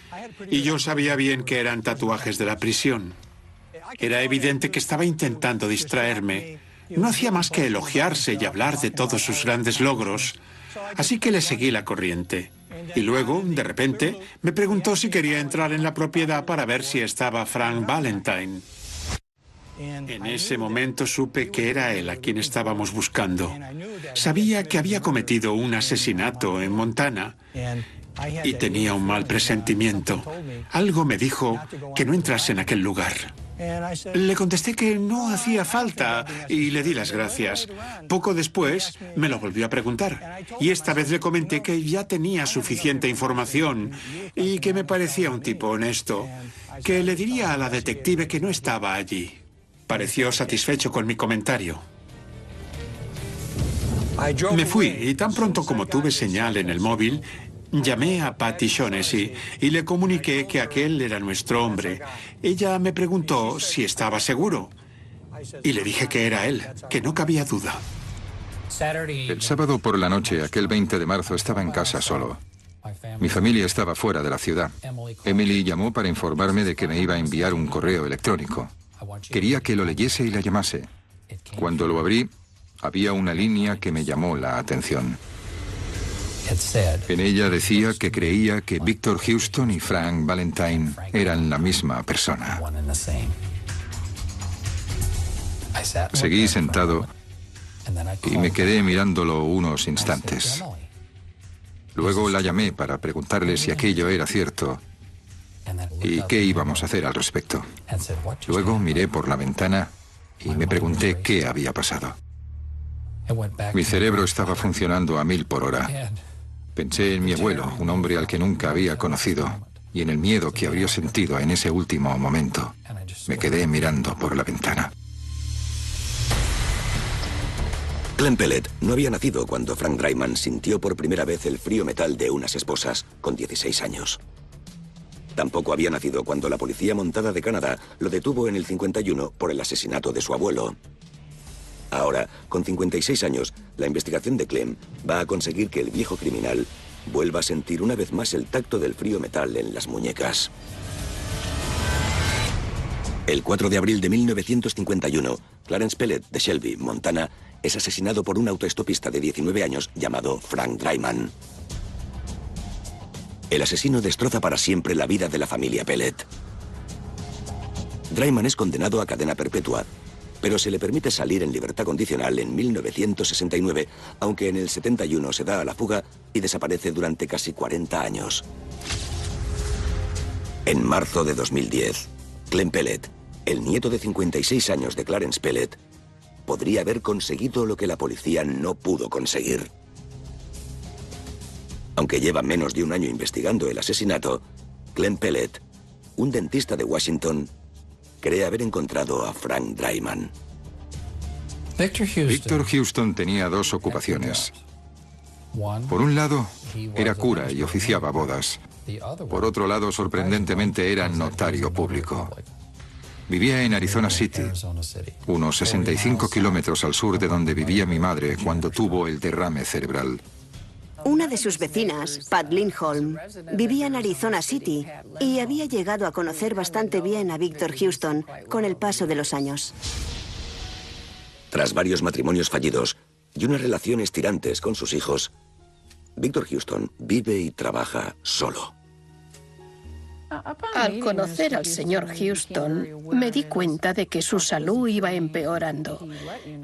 Y yo sabía bien que eran tatuajes de la prisión. Era evidente que estaba intentando distraerme. No hacía más que elogiarse y hablar de todos sus grandes logros. Así que le seguí la corriente. Y luego, de repente, me preguntó si quería entrar en la propiedad para ver si estaba Frank Valentine. En ese momento supe que era él a quien estábamos buscando. Sabía que había cometido un asesinato en Montana y tenía un mal presentimiento. Algo me dijo que no entrase en aquel lugar. Le contesté que no hacía falta y le di las gracias. Poco después me lo volvió a preguntar y esta vez le comenté que ya tenía suficiente información y que me parecía un tipo honesto, que le diría a la detective que no estaba allí. Pareció satisfecho con mi comentario. Me fui y tan pronto como tuve señal en el móvil, llamé a Patty Shaughnessy y le comuniqué que aquel era nuestro hombre. Ella me preguntó si estaba seguro y le dije que era él, que no cabía duda. El sábado por la noche, aquel 20 de marzo, estaba en casa solo. Mi familia estaba fuera de la ciudad. Emily llamó para informarme de que me iba a enviar un correo electrónico. Quería que lo leyese y la llamase. Cuando lo abrí, había una línea que me llamó la atención. En ella decía que creía que Victor Houston y Frank Valentine eran la misma persona. Seguí sentado y me quedé mirándolo unos instantes. Luego la llamé para preguntarle si aquello era cierto y qué íbamos a hacer al respecto. Luego miré por la ventana y me pregunté qué había pasado. Mi cerebro estaba funcionando a 1000 por hora. Pensé en mi abuelo, un hombre al que nunca había conocido, y en el miedo que habría sentido en ese último momento. Me quedé mirando por la ventana. Clem Pellet no había nacido cuando Frank Dryman sintió por primera vez el frío metal de unas esposas, con 16 años. Tampoco había nacido cuando la policía montada de Canadá lo detuvo en el 51 por el asesinato de su abuelo. Ahora, con 56 años, la investigación de Clem va a conseguir que el viejo criminal vuelva a sentir una vez más el tacto del frío metal en las muñecas. El 4 de abril de 1951, Clarence Pellet, de Shelby, Montana, es asesinado por un autoestopista de 19 años llamado Frank Dryman. El asesino destroza para siempre la vida de la familia Pellet. Dryman es condenado a cadena perpetua, pero se le permite salir en libertad condicional en 1969, aunque en el 71 se da a la fuga y desaparece durante casi 40 años. En marzo de 2010, Clem Pellet, el nieto de 56 años de Clarence Pellet, podría haber conseguido lo que la policía no pudo conseguir. Aunque lleva menos de un año investigando el asesinato, Clem Pellet, un dentista de Washington, cree haber encontrado a Frank Dryman. Victor Houston tenía dos ocupaciones. Por un lado, era cura y oficiaba bodas. Por otro lado, sorprendentemente, era notario público. Vivía en Arizona City, unos 65 kilómetros al sur de donde vivía mi madre cuando tuvo el derrame cerebral. Una de sus vecinas, Pat Lindholm, vivía en Arizona City y había llegado a conocer bastante bien a Victor Houston con el paso de los años. Tras varios matrimonios fallidos y unas relaciones tirantes con sus hijos, Victor Houston vive y trabaja solo. Al conocer al señor Houston, me di cuenta de que su salud iba empeorando.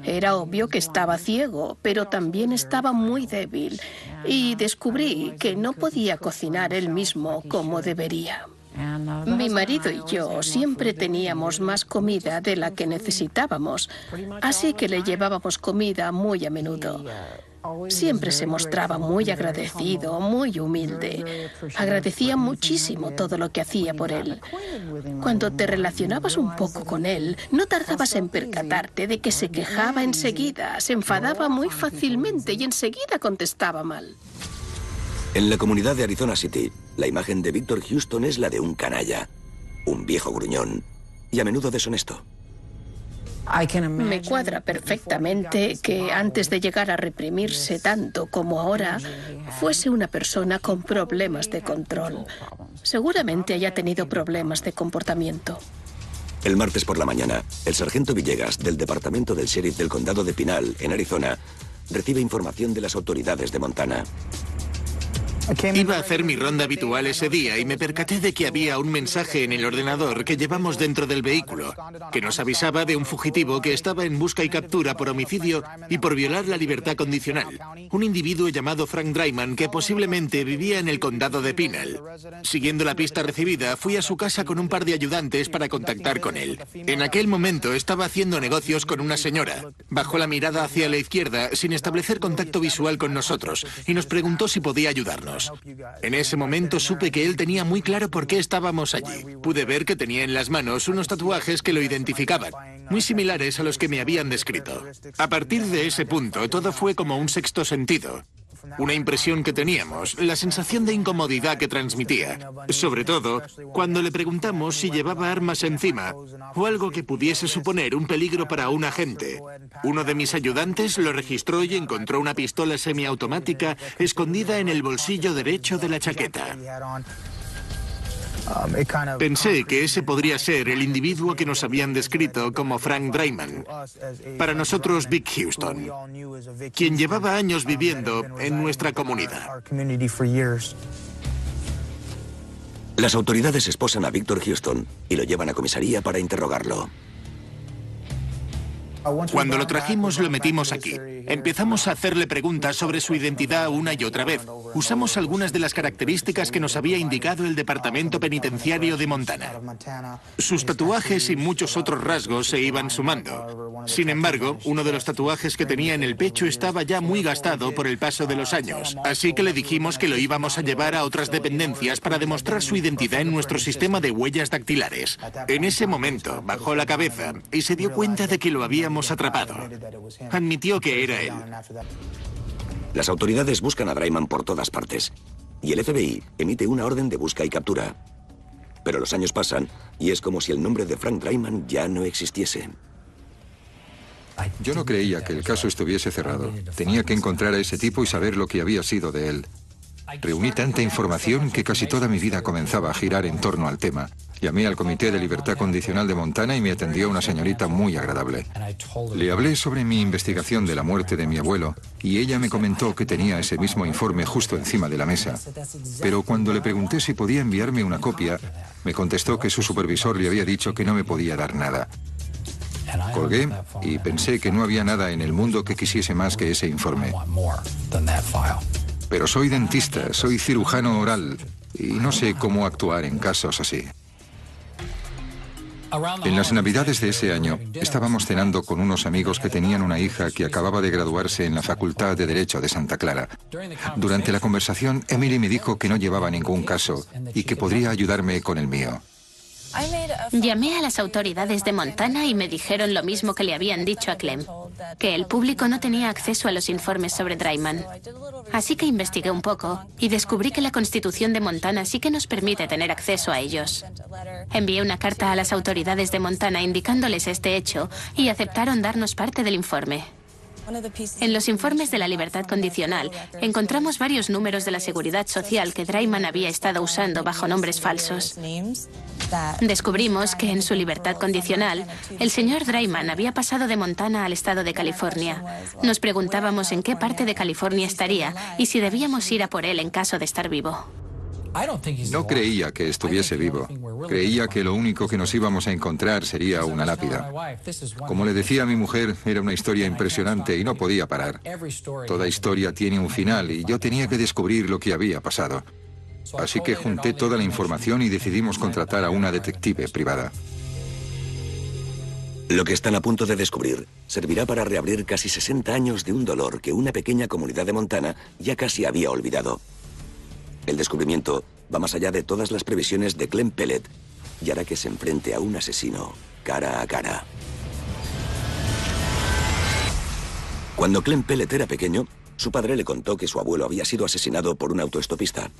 Era obvio que estaba ciego, pero también estaba muy débil, y descubrí que no podía cocinar él mismo como debería. Mi marido y yo siempre teníamos más comida de la que necesitábamos, así que le llevábamos comida muy a menudo. Siempre se mostraba muy agradecido, muy humilde. Agradecía muchísimo todo lo que hacía por él. Cuando te relacionabas un poco con él, no tardabas en percatarte de que se quejaba enseguida, se enfadaba muy fácilmente y enseguida contestaba mal. En la comunidad de Arizona City, la imagen de Victor Houston es la de un canalla, un viejo gruñón y a menudo deshonesto. Me cuadra perfectamente que antes de llegar a reprimirse tanto como ahora, fuese una persona con problemas de control. Seguramente haya tenido problemas de comportamiento. El martes por la mañana, el sargento Villegas, del departamento del sheriff del condado de Pinal, en Arizona, recibe información de las autoridades de Montana. Iba a hacer mi ronda habitual ese día y me percaté de que había un mensaje en el ordenador que llevamos dentro del vehículo, que nos avisaba de un fugitivo que estaba en busca y captura por homicidio y por violar la libertad condicional. Un individuo llamado Frank Dryman que posiblemente vivía en el condado de Pinal. Siguiendo la pista recibida, fui a su casa con un par de ayudantes para contactar con él. En aquel momento estaba haciendo negocios con una señora. Bajó la mirada hacia la izquierda sin establecer contacto visual con nosotros y nos preguntó si podía ayudarnos. En ese momento supe que él tenía muy claro por qué estábamos allí. Pude ver que tenía en las manos unos tatuajes que lo identificaban, muy similares a los que me habían descrito. A partir de ese punto, todo fue como un sexto sentido. Una impresión que teníamos, la sensación de incomodidad que transmitía. Sobre todo, cuando le preguntamos si llevaba armas encima o algo que pudiese suponer un peligro para un agente. Uno de mis ayudantes lo registró y encontró una pistola semiautomática escondida en el bolsillo derecho de la chaqueta. Pensé que ese podría ser el individuo que nos habían descrito como Frank Dryman. Para nosotros, Vic Houston, quien llevaba años viviendo en nuestra comunidad. Las autoridades esposan a Victor Houston y lo llevan a comisaría para interrogarlo. Cuando lo trajimos, lo metimos aquí. Empezamos a hacerle preguntas sobre su identidad una y otra vez. Usamos algunas de las características que nos había indicado el Departamento Penitenciario de Montana. Sus tatuajes y muchos otros rasgos se iban sumando. Sin embargo, uno de los tatuajes que tenía en el pecho estaba ya muy gastado por el paso de los años. Así que le dijimos que lo íbamos a llevar a otras dependencias para demostrar su identidad en nuestro sistema de huellas dactilares. En ese momento, bajó la cabeza y se dio cuenta de que lo habíamos atrapado. Admitió que era él. Las autoridades buscan a Dryman por todas partes y el FBI emite una orden de busca y captura. Pero los años pasan y es como si el nombre de Frank Dryman ya no existiese. Yo no creía que el caso estuviese cerrado. Tenía que encontrar a ese tipo y saber lo que había sido de él. Reuní tanta información que casi toda mi vida comenzaba a girar en torno al tema. Llamé al Comité de Libertad Condicional de Montana y me atendió una señorita muy agradable. Le hablé sobre mi investigación de la muerte de mi abuelo y ella me comentó que tenía ese mismo informe justo encima de la mesa. Pero cuando le pregunté si podía enviarme una copia, me contestó que su supervisor le había dicho que no me podía dar nada. Colgué y pensé que no había nada en el mundo que quisiese más que ese informe. Pero soy dentista, soy cirujano oral y no sé cómo actuar en casos así. En las Navidades de ese año, estábamos cenando con unos amigos que tenían una hija que acababa de graduarse en la Facultad de Derecho de Santa Clara. Durante la conversación, Emily me dijo que no llevaba ningún caso y que podría ayudarme con el mío. Llamé a las autoridades de Montana y me dijeron lo mismo que le habían dicho a Clem, que el público no tenía acceso a los informes sobre Dryman. Así que investigué un poco y descubrí que la Constitución de Montana sí que nos permite tener acceso a ellos. Envié una carta a las autoridades de Montana indicándoles este hecho y aceptaron darnos parte del informe. En los informes de la libertad condicional encontramos varios números de la seguridad social que Dryman había estado usando bajo nombres falsos. Descubrimos que en su libertad condicional, el señor Dryman había pasado de Montana al estado de California. Nos preguntábamos en qué parte de California estaría y si debíamos ir a por él en caso de estar vivo. No creía que estuviese vivo. Creía que lo único que nos íbamos a encontrar sería una lápida. Como le decía a mi mujer, era una historia impresionante y no podía parar. Toda historia tiene un final y yo tenía que descubrir lo que había pasado. Así que junté toda la información y decidimos contratar a una detective privada. Lo que están a punto de descubrir servirá para reabrir casi 60 años de un dolor que una pequeña comunidad de Montana ya casi había olvidado. El descubrimiento va más allá de todas las previsiones de Clem Pellet y hará que se enfrente a un asesino cara a cara. Cuando Clem Pellet era pequeño, su padre le contó que su abuelo había sido asesinado por un autoestopista.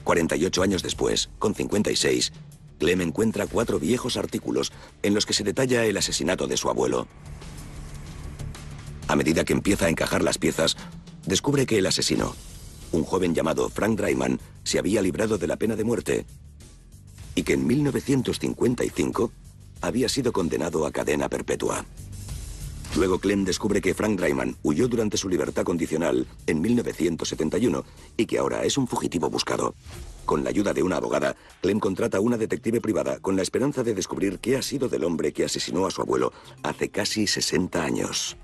48 años después, con 56, Clem encuentra 4 viejos artículos en los que se detalla el asesinato de su abuelo. A medida que empieza a encajar las piezas, descubre que el asesino, un joven llamado Frank Dryman, se había librado de la pena de muerte y que en 1955 había sido condenado a cadena perpetua. Luego Clem descubre que Frank Draiman huyó durante su libertad condicional en 1971 y que ahora es un fugitivo buscado. Con la ayuda de una abogada, Clem contrata a una detective privada con la esperanza de descubrir qué ha sido del hombre que asesinó a su abuelo hace casi 60 años.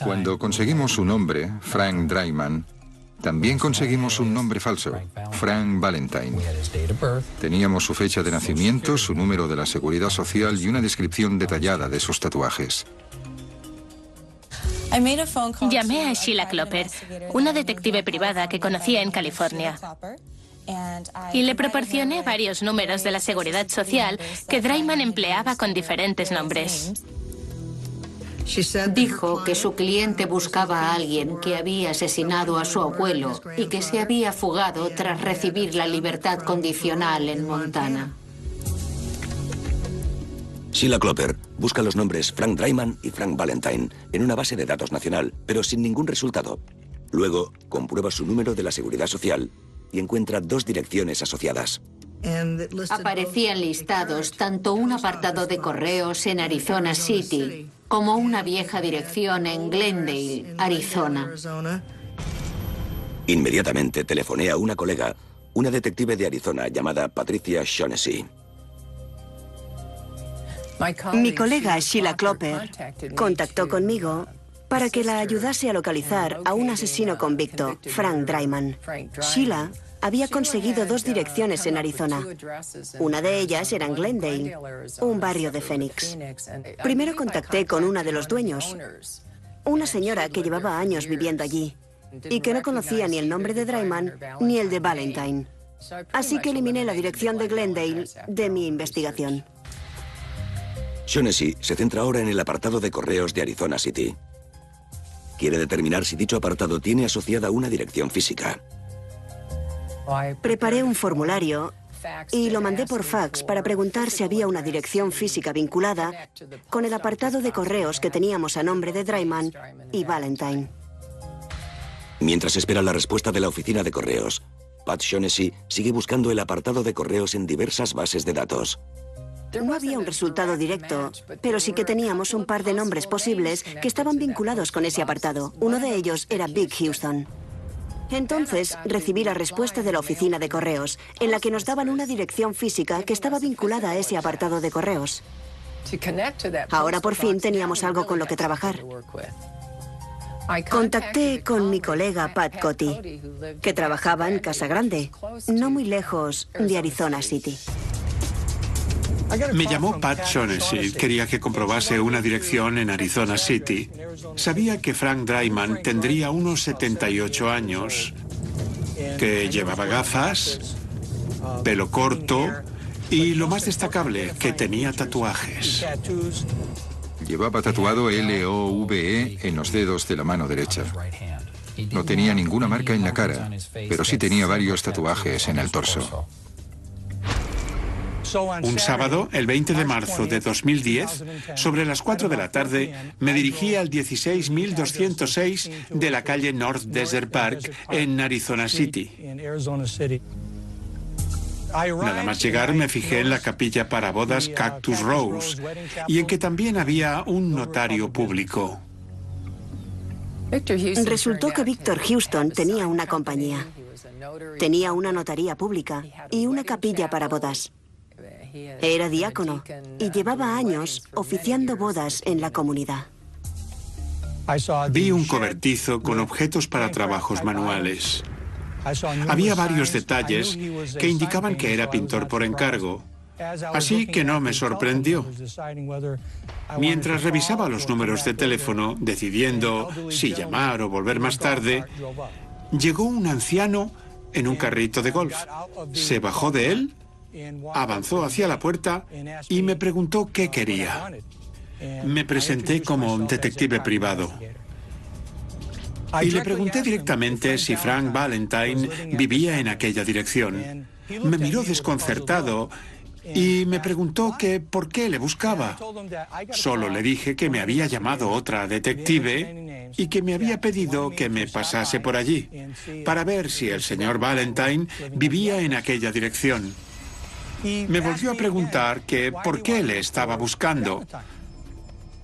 Cuando conseguimos su nombre, Frank Draiman, también conseguimos un nombre falso, Frank Valentine. Teníamos su fecha de nacimiento, su número de la seguridad social y una descripción detallada de sus tatuajes. Llamé a Sheila Clopper, una detective privada que conocía en California, y le proporcioné varios números de la seguridad social que Draiman empleaba con diferentes nombres. Dijo que su cliente buscaba a alguien que había asesinado a su abuelo y que se había fugado tras recibir la libertad condicional en Montana. Sheila Clopper busca los nombres Frank Draiman y Frank Valentine en una base de datos nacional, pero sin ningún resultado. Luego, comprueba su número de la seguridad social y encuentra 2 direcciones asociadas. Aparecían listados tanto un apartado de correos en Arizona City como una vieja dirección en Glendale, Arizona. Inmediatamente telefoné a una colega, una detective de Arizona llamada Patricia Shaughnessy. Mi colega Sheila Clopper contactó conmigo para que la ayudase a localizar a un asesino convicto, Frank Draiman. Sheila había conseguido 2 direcciones en Arizona. Una de ellas era en Glendale, un barrio de Phoenix. Primero contacté con una de los dueños, una señora que llevaba años viviendo allí y que no conocía ni el nombre de Draiman ni el de Valentine. Así que eliminé la dirección de Glendale de mi investigación. Shaughnessy se centra ahora en el apartado de correos de Arizona City. Quiere determinar si dicho apartado tiene asociada una dirección física. Preparé un formulario y lo mandé por fax para preguntar si había una dirección física vinculada con el apartado de correos que teníamos a nombre de Draiman y Valentine. Mientras espera la respuesta de la oficina de correos, Pat Shaughnessy sigue buscando el apartado de correos en diversas bases de datos. No había un resultado directo, pero sí que teníamos un par de nombres posibles que estaban vinculados con ese apartado. Uno de ellos era Big Houston. Entonces recibí la respuesta de la oficina de correos, en la que nos daban una dirección física que estaba vinculada a ese apartado de correos. Ahora por fin teníamos algo con lo que trabajar. Contacté con mi colega Pat Coty, que trabajaba en Casa Grande, no muy lejos de Arizona City. Me llamó Pat Shaughnessy. Quería que comprobase una dirección en Arizona City. Sabía que Frank Draiman tendría unos 78 años, que llevaba gafas, pelo corto y, lo más destacable, que tenía tatuajes. Llevaba tatuado LOVE en los dedos de la mano derecha. No tenía ninguna marca en la cara, pero sí tenía varios tatuajes en el torso. Un sábado, el 20 de marzo de 2010, sobre las 4 de la tarde, me dirigí al 16.206 de la calle North Desert Park en Arizona City. Nada más llegar me fijé en la capilla para bodas Cactus Rose y en que también había un notario público. Resultó que Victor Houston tenía una compañía. Tenía una notaría pública y una capilla para bodas. Era diácono y llevaba años oficiando bodas en la comunidad. Vi un cobertizo con objetos para trabajos manuales. Había varios detalles que indicaban que era pintor por encargo, así que no me sorprendió. Mientras revisaba los números de teléfono, decidiendo si llamar o volver más tarde, llegó un anciano en un carrito de golf. Se bajó de él, avanzó hacia la puerta y me preguntó qué quería. Me presenté como detective privado. Y le pregunté directamente si Frank Valentine vivía en aquella dirección. Me miró desconcertado y me preguntó que por qué le buscaba. Solo le dije que me había llamado otra detective y que me había pedido que me pasase por allí para ver si el señor Valentine vivía en aquella dirección. Me volvió a preguntar que por qué le estaba buscando.